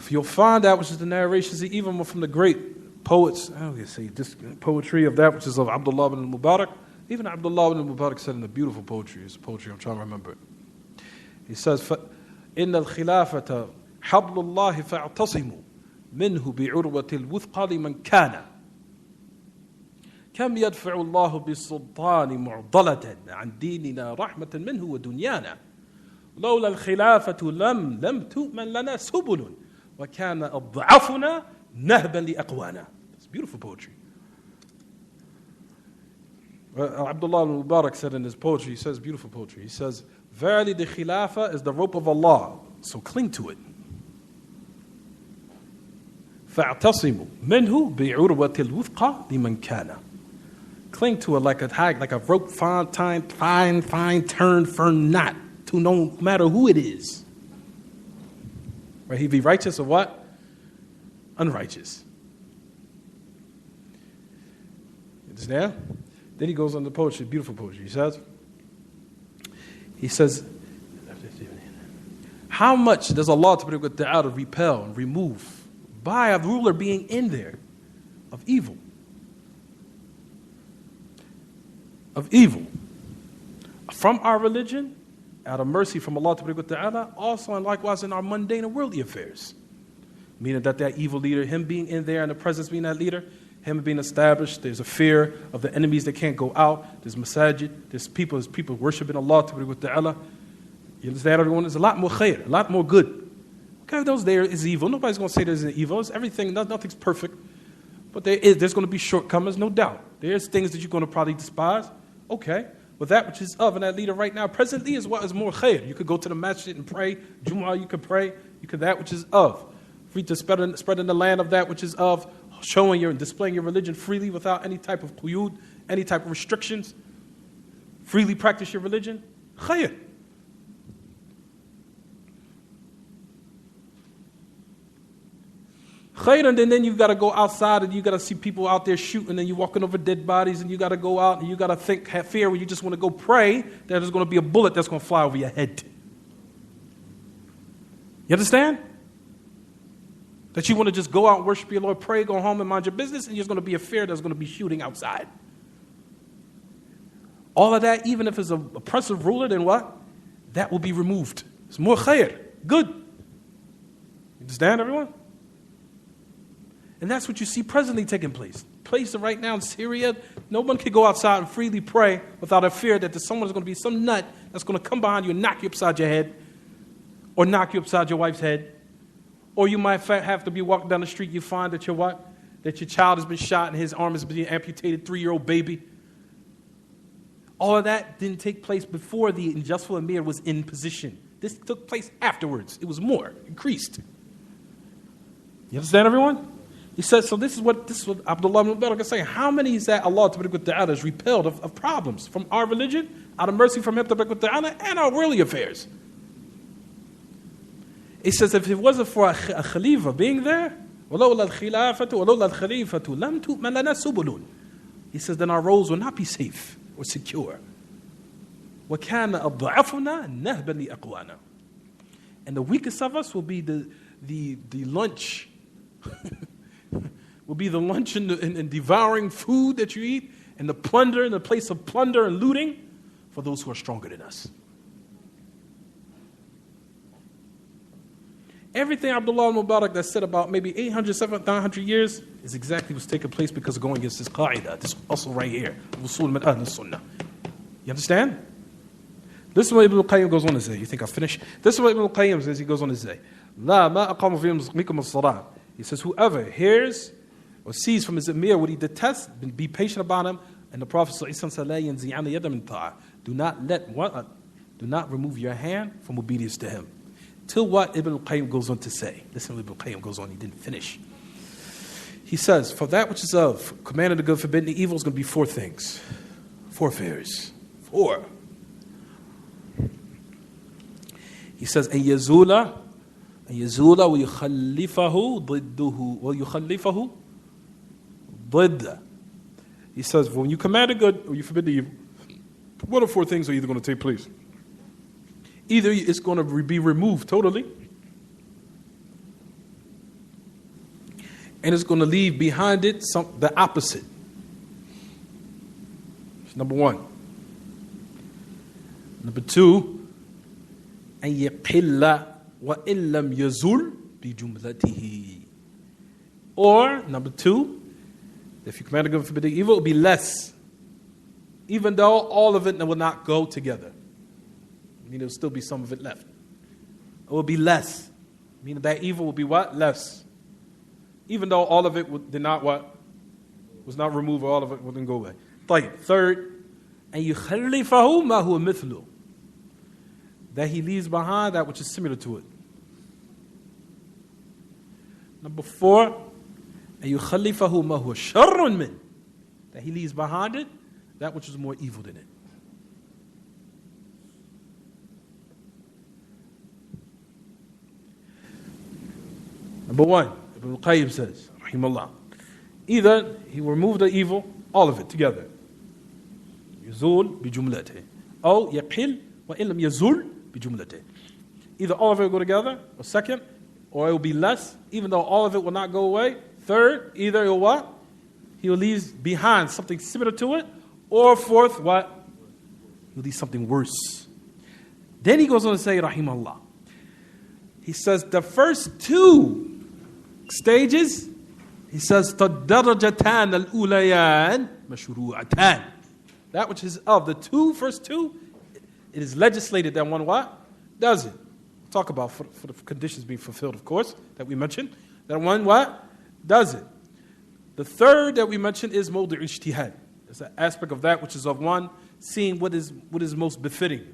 You'll find that which is the narrations even from the great poets, I don't want to say this poetry of that which is of Abdullah ibn Mubarak. Even Abdullah ibn Mubarak said in the beautiful poetry, his poetry, I'm trying to remember it. He says, إِنَّ الْخِلَافَةَ حَبْلُ اللَّهِ فَاعْتَصِمُوا مِنْهُ بِعُرْوَةِ الْوُثْقَى لِمَنْ كَانَ كَمْ يَدْفَعُ اللَّهُ بِالسُّلْطَانِ مُعْضَلَةً عَنْ دِينِنَا رَحْمَةً مِنْهُ وَدُنْيَانَا لولا الخلافة لم تؤمن لنا سبل وكان أضعفنا نهبا لأقوانا. It's beautiful poetry. Abdullah al-Mubarak said in his poetry, he says beautiful poetry, he says, verily the khilafah is the rope of Allah, so cling to it. فَاعْتَصِمُوا مِنْهُ بِعُرْوَةِ الْوُثْقَى لِمَنْ كَانَ. Cling to it like a rope, fine, turned firm knot, to no matter who it is. Right? He be righteous or what? Unrighteous. You understand? Then he goes on the poetry, beautiful poetry. He says, how much does Allah Ta'ala repel and remove by a ruler being in there of evil? Of evil. From our religion, out of mercy from Allah Ta'ala, also and likewise in our mundane and worldly affairs. Meaning that evil leader, him being in there and the presence being that leader, him being established, there's a fear of the enemies that can't go out, there's masajid, there's people worshiping Allah Ta'ala. You understand, everyone? There's a lot more khair, a lot more good. Okay, those there is evil. Nobody's going to say there's evil. It's everything, nothing's perfect. But there's going to be shortcomings, no doubt. There's things that you're going to probably despise. Okay. But that which is of and that leader right now, presently, is what is more khair. You could go to the masjid and pray. Jumu'ah, you could pray. You could that which is of. Free to spread in the land of that which is of, showing and displaying your religion freely without any type of quyud, any type of restrictions. Freely practice your religion. Khair. And then you've got to go outside and you got to see people out there shooting and you're walking over dead bodies and you got to go out and you got to have fear when you just want to go pray that there's going to be a bullet that's going to fly over your head. You understand? That you want to just go out and worship your Lord, pray, go home and mind your business, and there's going to be a fear there's going to be shooting outside. All of that, even if it's an oppressive ruler, then what? That will be removed. It's more khair. Good. You understand, everyone? And that's what you see presently taking place. Right now in Syria, no one can go outside and freely pray without a fear that there's going to be some nut that's going to come behind you and knock you upside your head, or knock you upside your wife's head, or you might have to be walking down the street. You find that that your child has been shot and his arm is being amputated, 3-year-old baby. All of that didn't take place before the unjustful Amir was in position. This took place afterwards. It was more increased. You understand, everyone? He says, so this is what Abdullah ibn Mubarak is saying. How many is that Allah Ta'ala has repelled of problems from our religion, out of mercy from Him Ta'ala, and our worldly affairs? He says, if it wasn't for a Khalifa being there, وَلَوْلَا الْخِلَافَةُ وَلَوْلَا الْخَلِيفَةُ لَمْ تُؤْمَنْ لَنَا سُبُلٌ. He says, then our roads will not be safe or secure. وَكَانَ أَضْعَفُنَا نَهْبًا لِأَقْوَانَا. And the weakest of us will be the lunch. Will be the lunch and devouring food that you eat, and the plunder, in the place of plunder and looting for those who are stronger than us. Everything Abdullah al-Mubarak that said about maybe 800, 700, 900 years is exactly what's taking place because of going against this Aqeedat, this also right here, usul min Ahlus-Sunnah. You understand? This is what Ibn al-Qayyim goes on to say. You think I'll finish? This is what Ibn al-Qayyim says. He goes on to say, لا ما أقام في مسلمكم الصلاة. He says, whoever hears or sees from his emir what he detests, be patient about him. And the Prophet said, do not remove your hand from obedience to him. Till what Ibn al-Qayyim goes on to say. Listen to Ibn al-Qayyim goes on, he didn't finish. He says, for that which is of commanding the good, forbidding the evil is going to be 4 things. 4 affairs. 4. He says, أن يزول ويخلفه ضده ضد. He says, when you command the good or you forbid the evil, what are 4 things are either going to take place? Either it's going to be removed totally, and it's going to leave behind it the opposite. That's number 1. Number 2, أن يقل وإن لم يزل بجملته. Or number 2, if you command the good and forbid the evil, it will be less, even though all of it will not go together. Meaning there will still be some of it left. It will be less. Meaning that evil will be what? Less. Even though all of it did not what? Was not removed, or all of it wouldn't go away. طيب. Third, and يخلفه ما هو مثله. That he leaves behind that which is similar to it. Number 4, and يخلفه ما هو شر من. That he leaves behind it that which is more evil than it. Number 1, Ibn al-Qayyim says, rahimahullah, either he will remove the evil, all of it together. يزول بجملته. أو يقل وإن لم يزول بجملته. Either all of it will go together, or second, or it will be less, even though all of it will not go away. Third, either it will what? He will leave behind something similar to it, or fourth, what? He will leave something worse. Then he goes on to say, rahimahullah, he says the first 2 stages, he says, تَدَّرَجَتَانَ الْأُولَيَانِ مَشْرُوعَتَانِ. That which is of the first two, it is legislated that one what? Does it. Talk about for the conditions being fulfilled, of course, that we mentioned. That one what? Does it. The third that we mentioned is mawdi' ijtihad. It's an aspect of that which is of one, seeing what is most befitting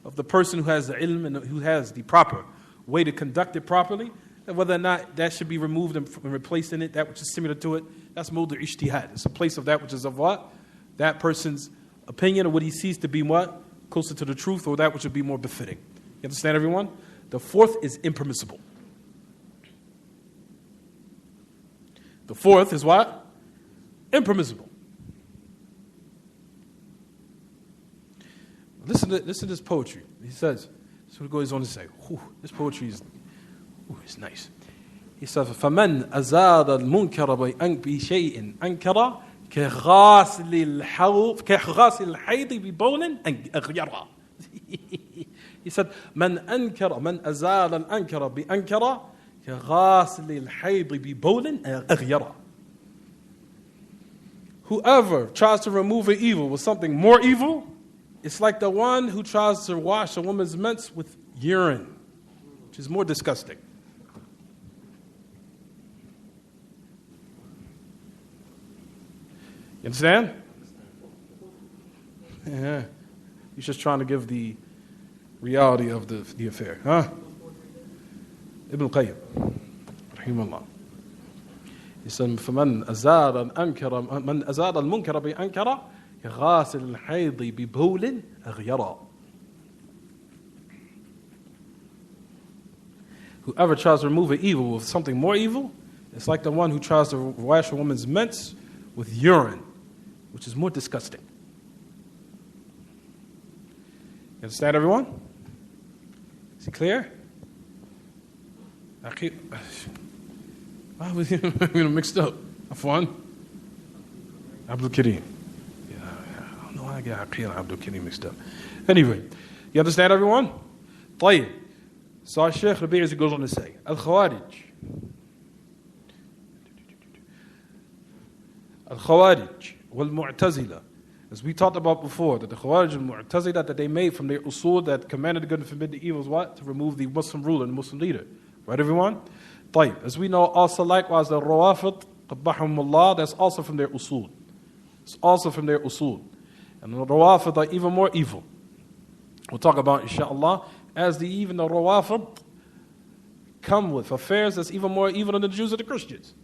of the person who has the ilm and who has the proper way to conduct it properly, and whether or not that should be removed and replaced in it, that which is similar to it. That's mawdi' ijtihad. It's a place of that which is of what? That person's opinion, or what he sees to be what? Closer to the truth, or that which would be more befitting. You understand, everyone? The 4th is impermissible. The 4th is what? Impermissible. Listen to this poetry. He says, this is what goes on to say. This poetry is nice. He says, فَمَنْ أَزَادَ الْمُنْكَرَ بِشَيْءٍ أَنْكَرَ كَغَاسِلِ الْحَيْضِ بِبَوْلٍ أَغْيَرَ. He said, من أزال الأنكر بأنكر كغاسل الحيض ببول أغير. Whoever tries to remove an evil with something more evil, it's like the one who tries to wash a woman's mense with urine, which is more disgusting. You understand? Yeah. He's just trying to give the reality of the affair. Huh? Ibn al-Qayyim, rahimahullah. He said, فَمَنْ أَزَادَ الْمُنْكَرَ بِأَنْكَرَ كَغَاسِلِ الْحَيْضِ بِبَوْلٍ أَغْيَرَ. Whoever tries to remove an evil with something more evil, It's like the one who tries to wash a woman's mints with urine, which is more disgusting. You understand, everyone? Is it clear? Why was he mixed up? Afwan? Abdul Karim. Yeah, I don't know why I get Aqeedat and Abdul Karim mixed up. Anyway, you understand, everyone? طيب. So our Shaykh Rabi' as he goes on to say, Al-Khawaarij. Al-Khawaarij wal-Mu'tazila. As we talked about before, that the Khawaarij and Mu'tazila that they made from their usul that commanded the good and forbid the evil is what? To remove the Muslim ruler and the Muslim leader. Right, everyone? طيب. As we know, also likewise the Rawafid, qabbahumullah, that's also from their usul. It's also from their usul. And the Rawafid are even more evil. We'll talk about inshallah, as even the Rawafid come with affairs that's even more evil than the Jews or the Christians.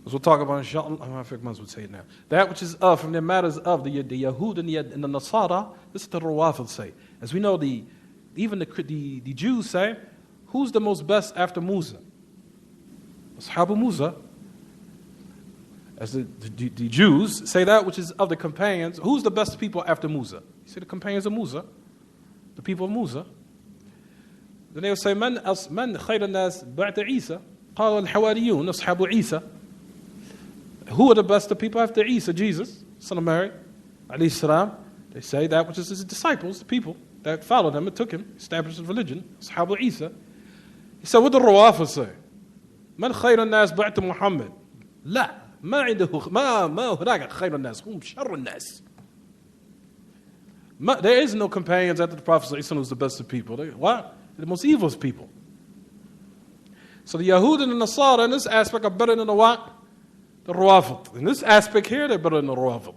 As we'll talk about inshallah, I think Mans would say it now. That which is from the matters of the Yahud and the Nasara, this is the Rawafid say. As we know, even the Jews say, who's the most best after Musa? Ashabu Musa. As the Jews say that which is of the companions, who's the best people after Musa? You say the companions of Musa, the people of Musa. Then they will say, من خير الناس بعد عيسى؟ قال الحواريون أصحاب عيسى. Who are the best of people after Isa, Jesus, son of Mary, alayhi salam? They say that which is his disciples, the people that followed him and took him, established his religion, Ashabu Isa. He said, what do the Rawafid say? من خير الناس بعد محمد؟ لا ما عنده ما هناك خير الناس هم شر الناس. There is no companions after the Prophet who's the best of people. What? They're the most evil people. So the Yahud and the Nasara in this aspect are better than the what? The Rawafid. In this aspect here, they're better than the Rawafid.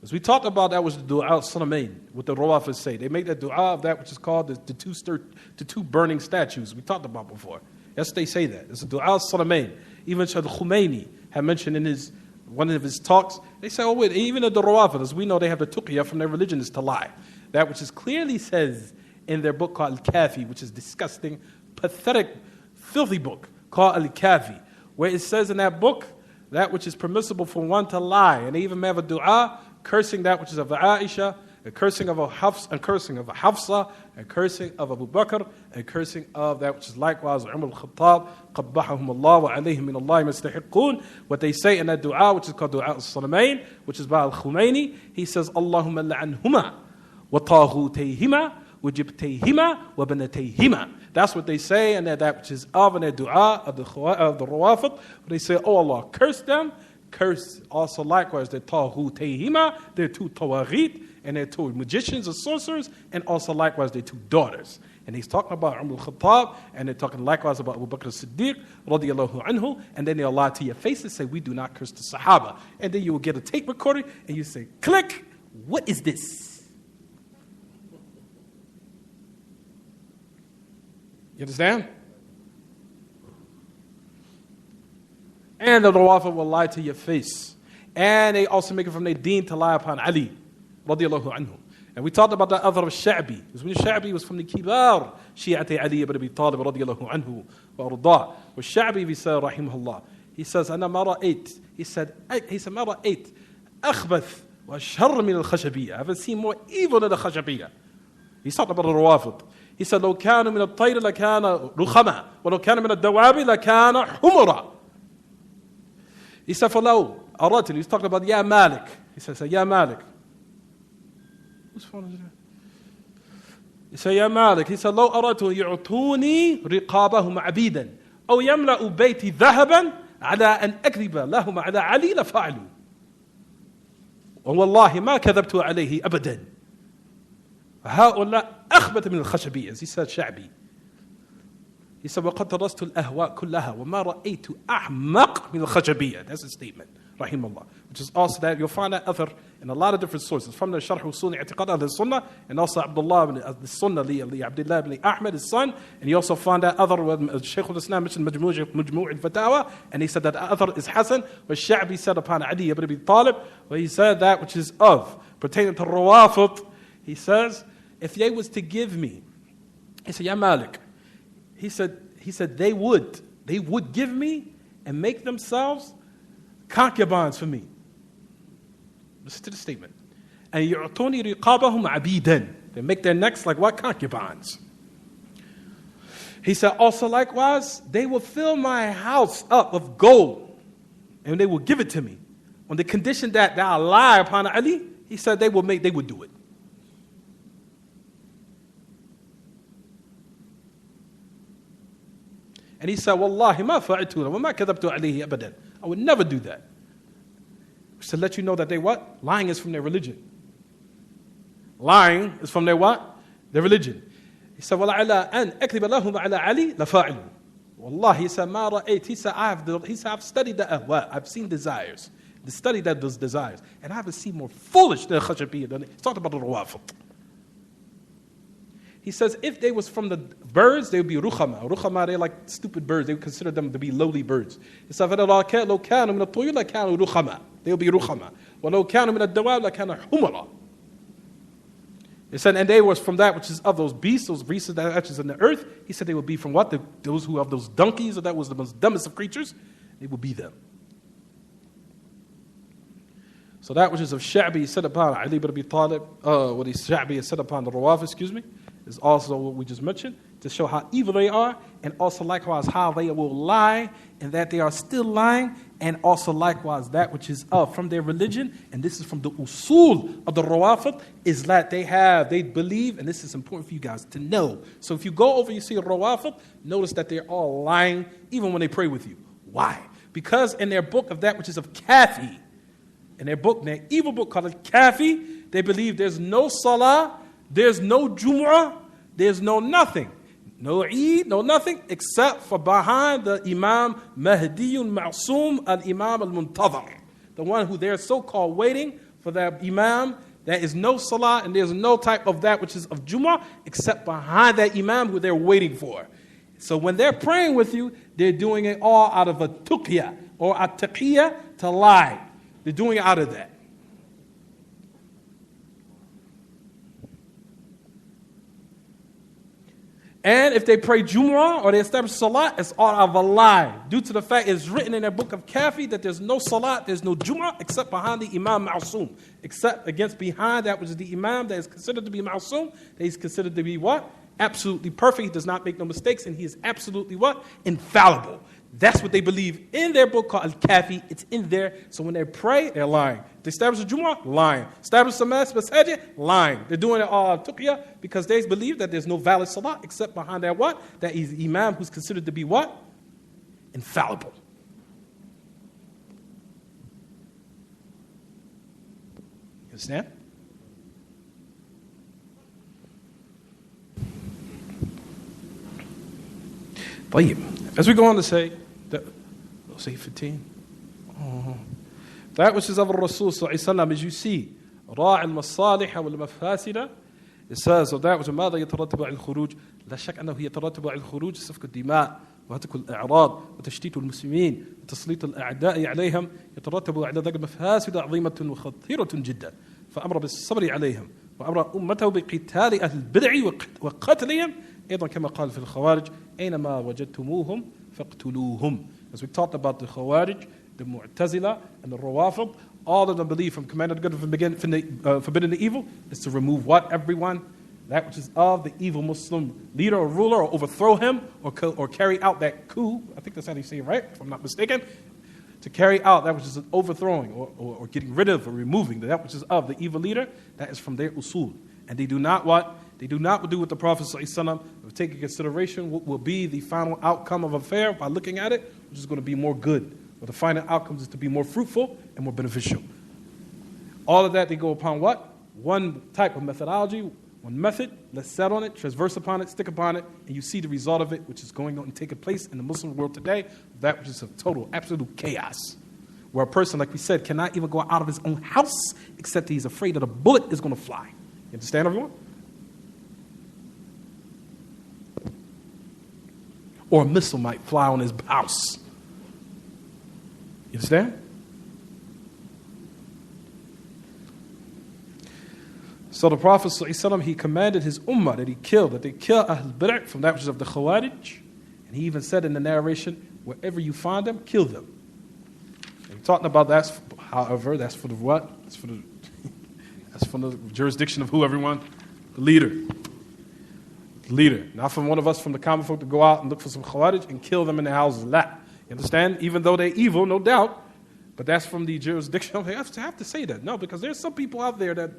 As we talked about, that was the Dua al-Salamain, what the Rawafid say. They make that dua of that which is called the two burning statues we talked about before. Yes, they say that. It's the Dua al-Salamain. Even Shaykh Khomeini had mentioned in one of his talks, they say, oh wait, even the Rawafid, as we know they have the tuqiyah from their religion is to lie. That which is clearly says in their book called Al-Kafi, which is disgusting, pathetic, filthy book called Al-Kafi, where it says in that book that which is permissible for one to lie, and they even have a dua cursing that which is of Aisha, and cursing of Hafsa, and cursing of Hafsa, and cursing of Abu Bakr, and cursing of that which is likewise Umar al-Khattab, qabbahahum Allah wa alayhim min Allah mastahiqun. What they say in that dua, which is called Dua al-Salamain, which is by al-Khomeini, he says, Allahumma la'anhuma wa taghutayhima wa jibtayhima wa banatayhima. That's what they say, and that which is of in their dua of the Rawafid. They say, oh Allah, curse them. Curse also likewise their taghutayhima, their two tawaghit, and their two magicians or sorcerers, and also likewise their two daughters. And he's talking about Umar al-Khattab, and they're talking likewise about Abu Bakr as-Siddiq, radiyallahu anhu, and then they'll lie to your face and say, we do not curse the Sahaba. And then you will get a tape recorder, and you say, click, what is this? You understand? And the Rawafid will lie to your face. And they also make it from their deen to lie upon Ali, radiallahu anhu. And we talked about that other of Sha'bi. Because when Sha'bi was from the Kibar, Shi'ati Ali ibn Abi Talib, radiallahu anhu, wa arda. With Sha'bi, he said, rahimahullah, he says, أنا ما رأيت, he said, ما رأيت أخبث وشر من الخشبية. I haven't seen more evil than the Khashabiyya. He's talking about the Rawafid. He said, لو كان من الطير لكان رخما ولو كان من الدواب لكان حمرا. He said, فلو أردت, he's talking about Ya Malik. He says, Ya Malik. Whose phone is that? He said, Ya Malik. He said, لو أردت يعطوني رقابهم عبيدا أو يملأ بيتي ذهبا على أن أكذب لهم على علي لفعلوا. والله ما كذبت عليه أبدا. هؤلاء أخبث من الخشبية, as he said, Sha'bi. He said, وَقَدْ تَرَسْتُ الْأَهْوَاء كُلَّهَا وَمَا رَأَيْتُ أَحْمَقْ مِنَ الْخَشَبِيَّة. That's a statement, rahimahullah. Which is also that, you'll find that other in a lot of different sources, from the Sharh Usul I'tiqad Ahlus-Sunnah, and also Abdullah ibn Sunnah, Abdullah ibn Ahmed, his son, and you also find that other, Shaykh al-Islam mentioned Majmu' al-Fatawa, and he said that other is Hasan, where Sha'bi said upon Ali ibn Abi Talib, where he said that which is of, pertaining to Rawafid, he says, if they was to give me, he said, Ya Malik, He said they would give me and make themselves concubines for me. Listen to the statement. And يُعْطُونِ رِقَابَهُمْ عَبِيدًا. They make their necks like what? Concubines. He said, also likewise, they will fill my house up of gold and they will give it to me. On the condition that I lie upon Ali, he said they would do it. And he said, Wallahi ma fa'idtu wa ma kadhabtu alayhi abadan. I would never do that. To let you know that they what? Lying is from their religion. Lying is from their what? Their religion. He said, وَلَعَلَىٰ أَنْ أَكْذِبَ لَهُمْ عَلَىٰ عَلِي لَفَاعِلُ. Wallah, he said, مَا رَأَيْتِ. He said, I've studied the ahwa. I've seen desires. The study that does desires. And I haven't seen more foolish than Khashabiyya. He's talking about the Rawafid. He says, if they was from the birds, they would be rukhama. Rukhama, they're like stupid birds. They would consider them to be lowly birds. He said, لَوْ كَانُوا مِنَ الطُّيُّرِ لَكَانُوا رُخَمَا. They would be rukhama. وَلَوْ كَانُوا مِنَ الدَّوَابِ لَكَانُوا حُمَرًا. He said, and they was from that which is of those beasts that are actually in the earth. He said they would be from what? Those who have those donkeys, or that was the most dumbest of creatures. They would be them. So that which is of Sha'bi said upon Ali ibn Abi Talib, what is Sha'bi is said upon the Rawafid, is also what we just mentioned, to show how evil they are, and also likewise how they will lie, and that they are still lying, and also likewise that which is from their religion, and this is from the usul of the Rawafid, is that they believe, and this is important for you guys to know. So if you go over, you see a Rawafid, notice that they're all lying, even when they pray with you. Why? Because in their book of that which is of Kafi, in their evil book called Kafi, they believe there's no Salah, there's no Jumu'ah, there's no nothing. No Eid, no nothing, except for behind the Imam Mahdiyun Ma'soom al-Imam al-Muntadhar. The one who they're so-called waiting for that Imam. There is no Salah and there's no type of that which is of Jumu'ah, except behind that Imam who they're waiting for. So when they're praying with you, they're doing it all out of a tuqiyah or a taqiyah, to lie. They're doing it out of that. And if they pray Jumu'ah or they establish Salat, it's all out of a lie. Due to the fact it's written in their book of Kafi that there's no Salat, there's no Jumu'ah except behind the Imam Ma'soom. Except against behind that which is the Imam that is considered to be Ma'soom, that he's considered to be what? Absolutely perfect. He does not make no mistakes, and he is absolutely what? Infallible. That's what they believe in their book called Al-Kafi. It's in there. So when they pray, they're lying. They establish a Jumu'ah, lying. Establish a masajid, lying. They're doing it all tuqiyah because they believe that there's no valid salah except behind that what? That is the Imam who's considered to be what? Infallible. You understand? As we go on to say, say 15. That which is of Rasul sallallahu alayhi wa sallam, as you see, راعي المصالح والمفاسد. It says of that which ماذا يترتب على الخروج؟ لا شك أنه يترتب على الخروج سفك الدماء وهتك الأعراض وتشتيت المسلمين وتسليط الأعداء عليهم. يترتب على ذلك مفاسد عظيمة وخطيرة جدا، فأمر بالصبر عليهم وأمر أمته بقتال أهل البدع وقتلهم، أيضا كما قال في الخوارج أينما وجدتموهم فاقتلوهم. As we talked about the Khawaarij, the Mu'tazila, and the Rawafid, all of them believe from commanding the good and forbidding the evil is to remove what? Everyone, that which is of the evil Muslim leader or ruler, or overthrow him, or carry out that coup. I think that's how you say it, right? If I'm not mistaken. To carry out that which is overthrowing or getting rid of or removing that which is of the evil leader, that is from their usul. And they do not what? They do not do what the Prophet ﷺ will take into consideration what will be the final outcome of an affair by looking at it, which is going to be more good. Or the final outcome is to be more fruitful and more beneficial. All of that, they go upon what? One type of methodology, one method. Let's set on it, transverse upon it, stick upon it, and you see the result of it, which is going on and taking place in the Muslim world today, that which is a total, absolute chaos. Where a person, like we said, cannot even go out of his own house except he's afraid that a bullet is going to fly. You understand, everyone? Or a missile might fly on his house. You understand? So the Prophet ﷺ, he commanded his ummah that they kill Ahl Bid'ah from that which is of the Khawaarij, And he even said in the narration, wherever you find them, kill them. And we're talking about that, however, that's for the what? That's for the jurisdiction of who, everyone? The leader. The leader. Not from one of us from the common folk to go out and look for some Khawaarij and kill them in their houses. La. You understand? Even though they're evil, no doubt. But that's from the jurisdiction. I have to say that. No, because there's some people out there that,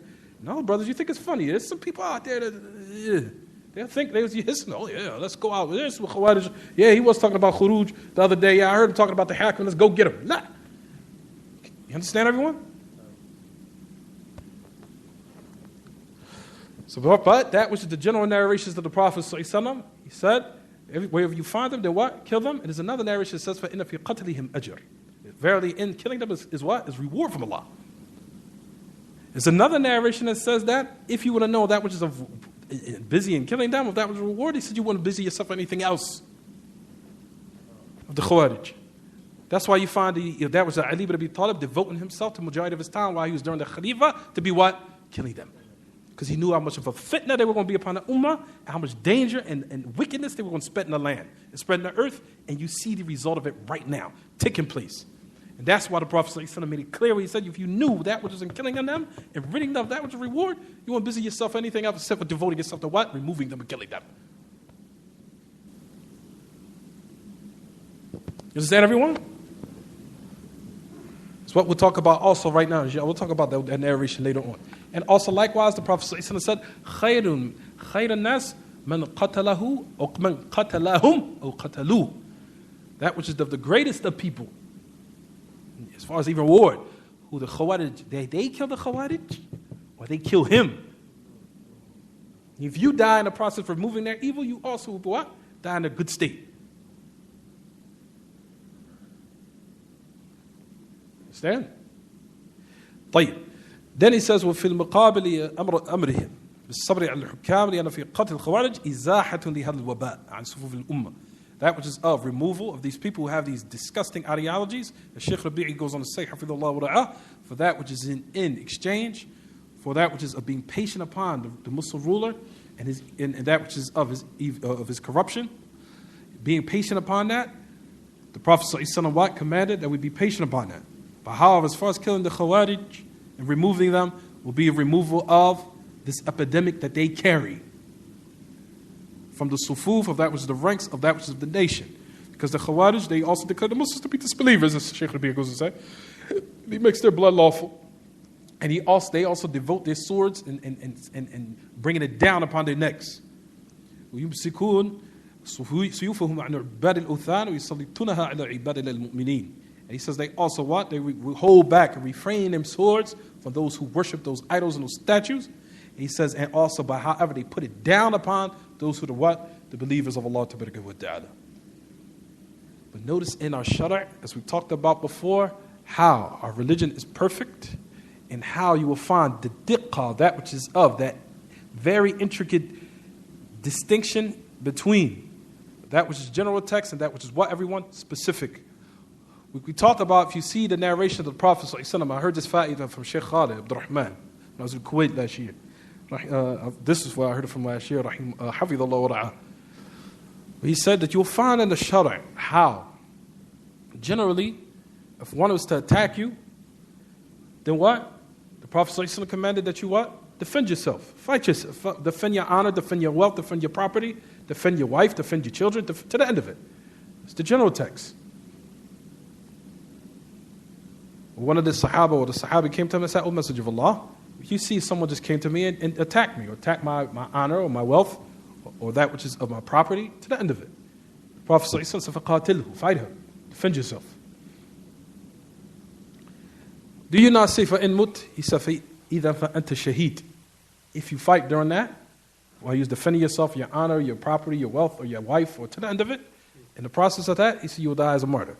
no, brothers, you think it's funny. There's some people out there that, they think there's oh yeah, let's go out. There's some Khawaarij. Yeah, he was talking about Khuruj the other day. Yeah, I heard him talking about the Hakim. Let's go get him. Nah. You understand, everyone? So, but that which is the general narrations of the Prophet ﷺ, he said, wherever you find them, then what? Kill them. And there's another narration that says, فَإِنَّ فِي قَتْلِهِمْ أَجْرٍ. Verily, in killing them is what? Is reward from Allah. There's another narration that says that if you want to know that which is busy in killing them, if that was a reward, he said you wouldn't busy yourself with anything else of the Khawaarij. That's why you find that was Ali ibn Abi Talib devoting himself to the majority of his time while he was during the Khalifa to be what? Killing them. Because he knew how much of a fitna they were going to be upon the ummah, and how much danger and wickedness they were going to spread in the land and spread in the earth, and you see the result of it right now, taking place. And that's why the Prophet ﷺ made it clear when he said, if you knew that which was in killing them and ridding them of that which was reward, you won't busy yourself anything else except for devoting yourself to what? Removing them and killing them. You understand, everyone? It's what we'll talk about also right now. We'll talk about that narration later on. And also likewise, the Prophet ﷺ said, خَيْرٌ النَّاسِ مَنْ قَتَلَهُ أو مَنْ قَتَلَهُمْ أو قَتَلُوهُ. That which is the greatest of people, as far as even reward, who the Khawaarij, they kill the Khawaarij, or they kill him. If you die in the process of removing their evil, you also will what? Die in a good state. Understand? طيب. Then he says, وفي المقابل أمرهم بالصبر على الحكام لأن في قتل الخوارج إزاحة لهذا الوباء عن صفوف الأمة. That which is of removal of these people who have these disgusting ideologies. The Shaykh Rabi'i goes on to say, Hafidhullah wa ra'ah, for that which is in exchange, for that which is of being patient upon the Muslim ruler, and that which is of his corruption, being patient upon that, the Prophet ﷺ commanded that we be patient upon that. But however, as far as killing the Khawarij and removing them, will be a removal of this epidemic that they carry from the sufuf of that which is the ranks of that which is the nation. Because the Khawarij, they also declare the Muslims to be disbelievers, as Shaykh Rabi'i goes to say. He makes their blood lawful. And they also devote their swords and bringing it down upon their necks. وَيُمْسِكُونَ سُيُوفُهُمْ عَنْ عِبَادِ الْأُوثَانِ وَيُسَلِّطُونَهَا عَلَى عِبَادِ الْمُؤْمِنِينَ. And he says they also what? They hold back and refrain them swords from those who worship those idols and those statues. And he says, and also by however they put it down upon those who are what? The believers of Allah wa ta'ala. But notice in our shara', as we talked about before, how our religion is perfect and how you will find the diqqah, that which is of that very intricate distinction between that which is general text and that which is what everyone specific. We talk about, if you see the narration of the Prophet ﷺ, I heard this fa'idah from Shaykh Khalid Abdur-Rahman when I was in Kuwait last year. This is where I heard it from last year. Hafidhullah wa ra'ah. He said that you'll find in the shara' how generally, if one was to attack you, then what? The Prophet ﷺ commanded that you what? Defend yourself. Fight yourself. Defend your honor, defend your wealth, defend your property, defend your wife, defend your children, to the end of it. It's the general text. One of the Sahaba or the Sahabi came to him and said, "O Messenger of Allah, if you see someone just came to me and attacked me, or attacked my honor or my wealth, or that which is of my property, to the end of it." The Prophet ﷺ said, فَقَاتِلْهُ, fight him, defend yourself. Do you not say, فَإِن مُتْ? He said, فَإِذَا فَأَنْتَ شَهِيد. If you fight during that, while you're defending yourself, your honor, your property, your wealth, or your wife, or to the end of it, in the process of that, he said, you will die as a martyr.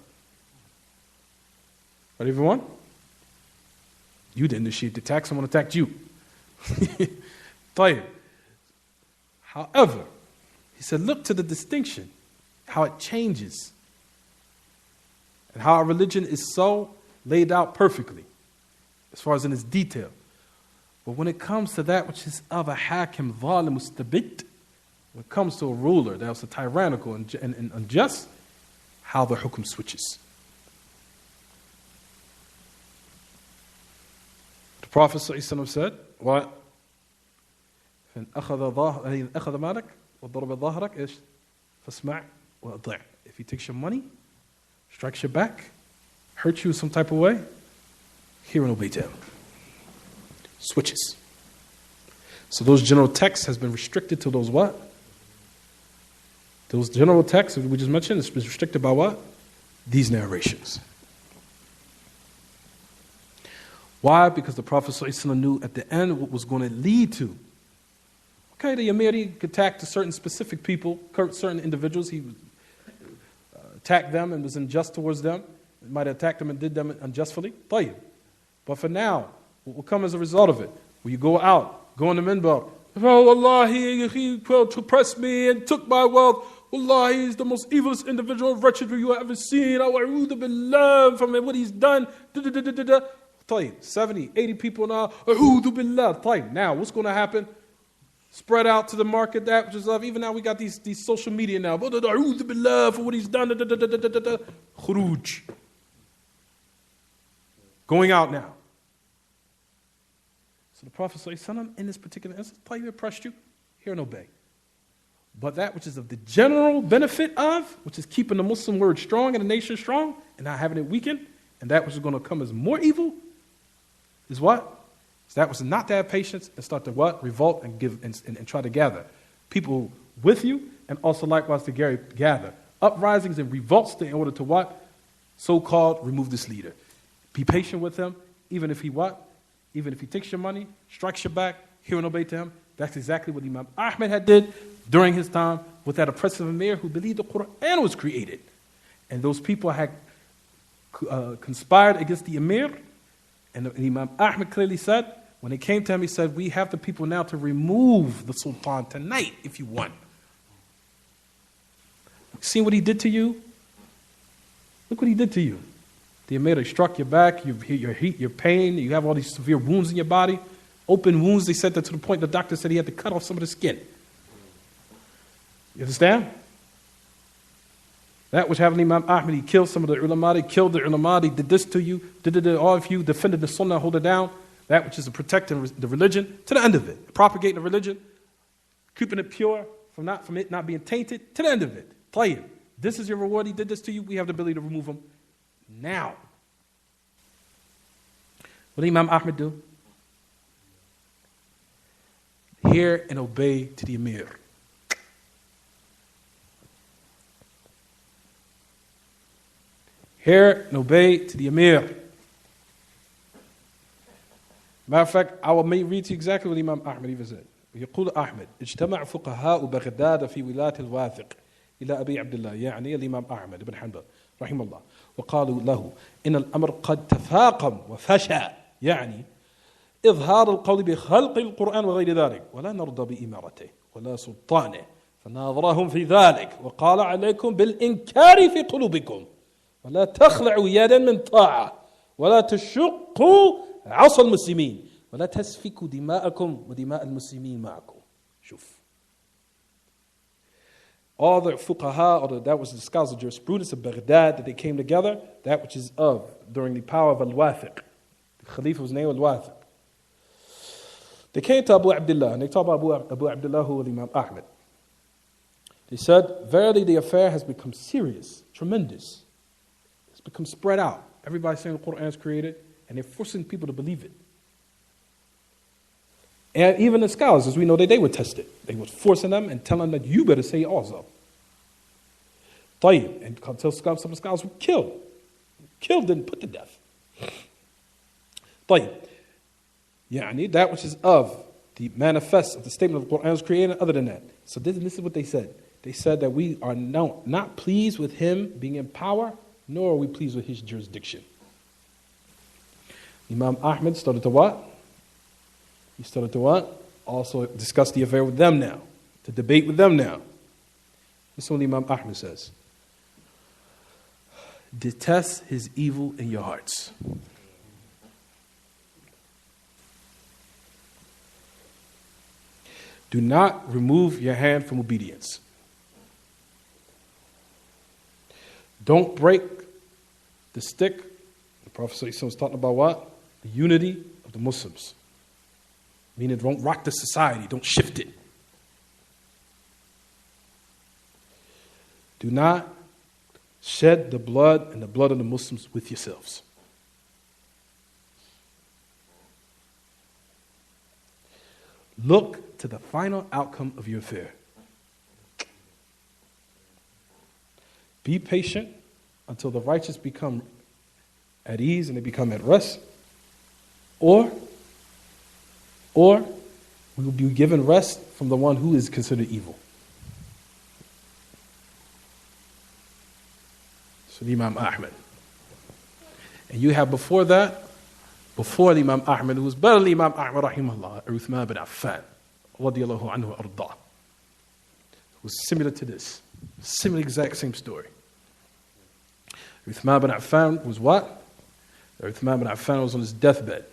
Right, everyone? You didn't initiate the attack, someone attacked you. However, he said, look to the distinction, how it changes, and how our religion is so laid out perfectly, as far as in its detail. But when it comes to that which is of a hakim, zalim, mustabid, when it comes to a ruler that was a tyrannical and unjust, how the hukum switches. The Prophet ﷺ said, what? فإن أخذ مالك وضرب ظهرك إيش فاسمع وأطيع. If he takes your money, strikes your back, hurts you some type of way, hear and obey to him. Switches. So those general texts has been restricted to those what? Those general texts we just mentioned is restricted by what? These narrations. Why? Because the Prophet ﷺ knew at the end what was going to lead to. Okay, the Emir attacked certain specific people, certain individuals. He attacked them and was unjust towards them. He might have attacked them and did them unjustly. طيب. But for now, what will come as a result of it? Will you go out, go on the minbar? Oh, Allah, he oppressed me and took my wealth. Allah, he's the most evilest individual, wretched you have ever seen. A'udhu billah from what he's done. طيب. 70, 80 people now. A'udhu billah. طيب. Now, what's going to happen? Spread out to the market, that which is love. Even now we got these social media now. A'udhu billah for what he's done. Khuruj. Going out now. So the Prophet ﷺ in this particular instance, Tayyib oppressed you, hear and obey. But that which is of the general benefit of, which is keeping the Muslim word strong and the nation strong, and not having it weakened, and that which is going to come as more evil, is what? So that was not to have patience and start to what? Revolt and give and try to gather people with you, and also likewise to gather uprisings and revolts in order to what? So-called remove this leader. Be patient with him, even if he what? Even if he takes your money, strikes your back, hear and obey to him. That's exactly what Imam Ahmed had did during his time with that oppressive Emir who believed the Quran was created. And those people had conspired against the Emir. And Imam Ahmed clearly said, when it came to him, he said, we have the people now to remove the Sultan tonight if you want. See what he did to you? Look what he did to you. The Emir struck your back, your heat, your pain, you have all these severe wounds in your body. Open wounds, they said that to the point the doctor said he had to cut off some of the skin. You understand? That which happened to Imam Ahmed, he killed some of the ulama, he killed the ulama, he did this to you, all of you defended the sunnah, hold it down. That which is protecting the religion to the end of it. Propagating the religion, keeping it pure from it not being tainted to the end of it. Play it. This is your reward, he did this to you, we have the ability to remove him now. What did Imam Ahmed do? Hear and obey to the Emir. Hear and obey to the Emir. Matter of fact, I will read to you exactly what Imam Ahmed even said. يقول أحمد اجتمع فقهاء بغداد في ولاية الواثق إلى أبي عبد الله يعني الإمام أحمد بن حنبل رحمه الله وقالوا له إن الأمر قد تفاقم وفشى يعني إظهار القول بخلق القرآن وغير ذلك ولا نرضى بإمارته ولا سلطانه فناظرهم في ذلك وقال عليكم بالإنكار في قلوبكم ولا تخلعوا يدا من طاعة ولا تشقوا عصا المسلمين ولا تسفكوا دماءكم ودماء المسلمين معكم. شوف. All the fuqaha, or that was the scholars of jurisprudence of Baghdad, that they came together, that which is of, during the power of al-Wathiq. The Khalifa was named al-Wathiq. They came to Abu Abdullah, and they talked about Abu Abdullah, who was Imam Ahmed. They said, verily the affair has become serious, tremendous. It's become spread out. Everybody's saying the Quran is created, and they're forcing people to believe it. And even the scholars, as we know, they were tested. They were forcing them and telling them that you better say also. طيب, and until some scholars were killed. Killed and put to death. طيب. يعني that which is of the manifest of the statement of the Quran was created, other than that. So this is what they said. They said that we are not pleased with him being in power, nor are we pleased with his jurisdiction. Imam Ahmed started to what? He started to what? Also discuss the affair with them now. To debate with them now. This is what Imam Ahmed says. Detest his evil in your hearts. Do not remove your hand from obedience. Don't break the stick. The Prophet ﷺ was talking about what? The unity of the Muslims. Meaning don't rock the society, don't shift it. Do not shed the blood and the blood of the Muslims with yourselves. Look to the final outcome of your affair. Be patient until the righteous become at ease and they become at rest. Or we will be given rest from the one who is considered evil. So Imam Ahmad. And you have before that, before Imam Ahmad, who was better than Imam Ahmad rahimahullah, Uthman bin Affan, radiyallahu anhu arda. It was similar to this. Similar, exact same story. Uthman bin Affan was what? Uthman bin Affan was on his deathbed.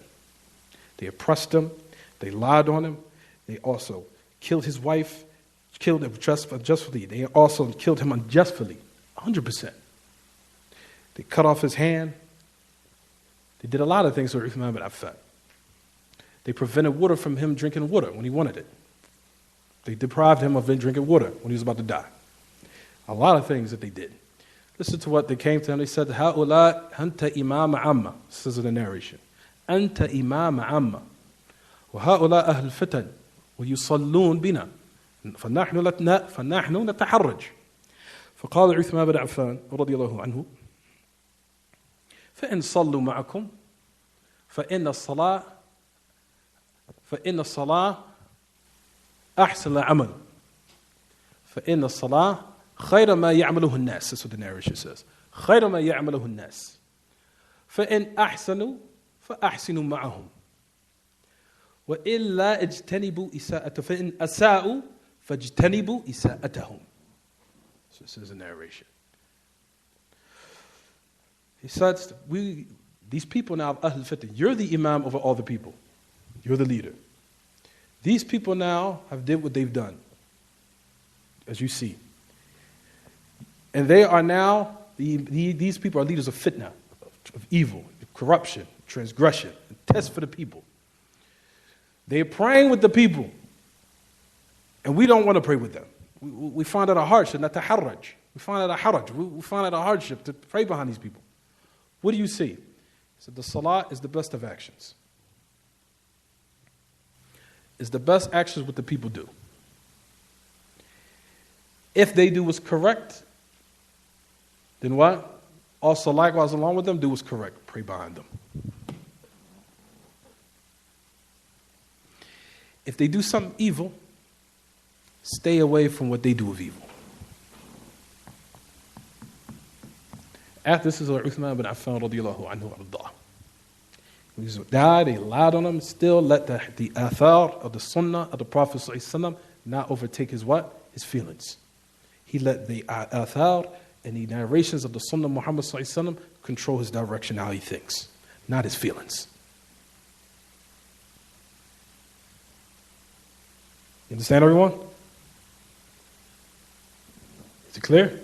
They oppressed him. They lied on him. They also killed his wife, killed him justly. They also killed him unjustly, 100%. They cut off his hand. They did a lot of things to Uthman bin Affan. They prevented water from him drinking water when he wanted it. They deprived him of drinking water when he was about to die. A lot of things that they did. Listen to what they came to him. They said, "Ha'ula anta imam amma." This is in the narration. "Anta imam amma. Wa ha'ula ahl fitan. Wa yusallun bina. فنحن نتحرج." فقال عثمان بن عفان رضي الله عنه: فإن صلوا معكم فإن الصلاة أحسن العمل فإن الصلاة خير ما يعمله الناس. That's what the narration says. خير ما يعمله الناس فإن أحسنوا فأحسنوا معهم وإلا اجتنبوا إساءة فإن أساءوا فاجتنبوا إساءتهم. So it says in the narration. He says, these people now of Ahl Fitr, you're the imam over all the people. You're the leader. These people now have did what they've done, as you see. And they are now, these people are leaders of fitna, of evil, corruption, transgression, and test for the people. They are praying with the people. And we don't want to pray with them. We find it a hardship, not taharraj. We find it a haraj. We find it a hardship to pray behind these people. What do you see? He said the salah is the best of actions. It's the best actions what the people do. If they do what's correct, then what? Also likewise along with them, do what's correct. Pray behind them. If they do something evil, stay away from what they do of evil. After this is Uthman bin Affan radiyallahu anhu arda. When he died, they lied on him. Still let the athar of the sunnah of the Prophet ﷺ not overtake his what? His feelings. He let the athar and the narrations of the sunnah of Muhammad ﷺ control his direction, how he thinks, not his feelings. You understand, everyone? Is it clear?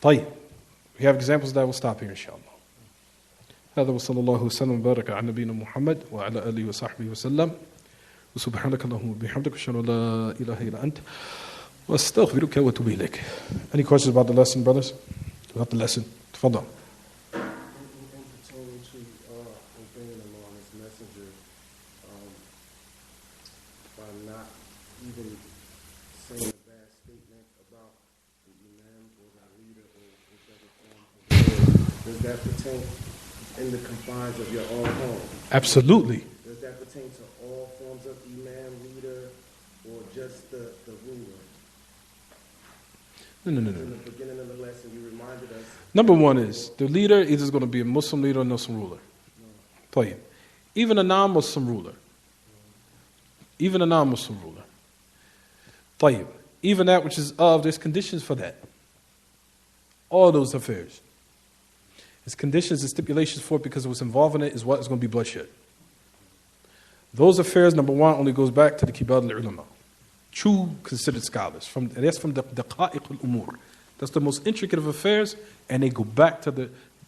طيب. We have examples that will stop here inshallah. هذا وصلى الله وسلم وبارك على نبينا محمد وعلى آله وصحبه وسلم وسبحانك اللهم وبحمدك أشهد أن لا إله إلا أنت وأستغفرك وأتوب إليك. Any questions about the lesson, brothers? About the lesson? تفضل. Does that pertain in the confines of your own home? Absolutely. Does that pertain to all forms of imam, leader, or just the ruler? No. In the beginning of the lesson, you reminded us. Number one is, the leader is just going to be a Muslim leader or a Muslim ruler. No. Even a non-Muslim ruler. Even a non-Muslim ruler. طيب. Even that which is of, there's conditions for that. All those affairs. There's conditions and stipulations for it because what's involved in it is what is going to be bloodshed. Those affairs, number one, only goes back to the kibar al-ulama, true considered scholars. That's from the daqa'iq al-umur. That's the most intricate of affairs, and they go back to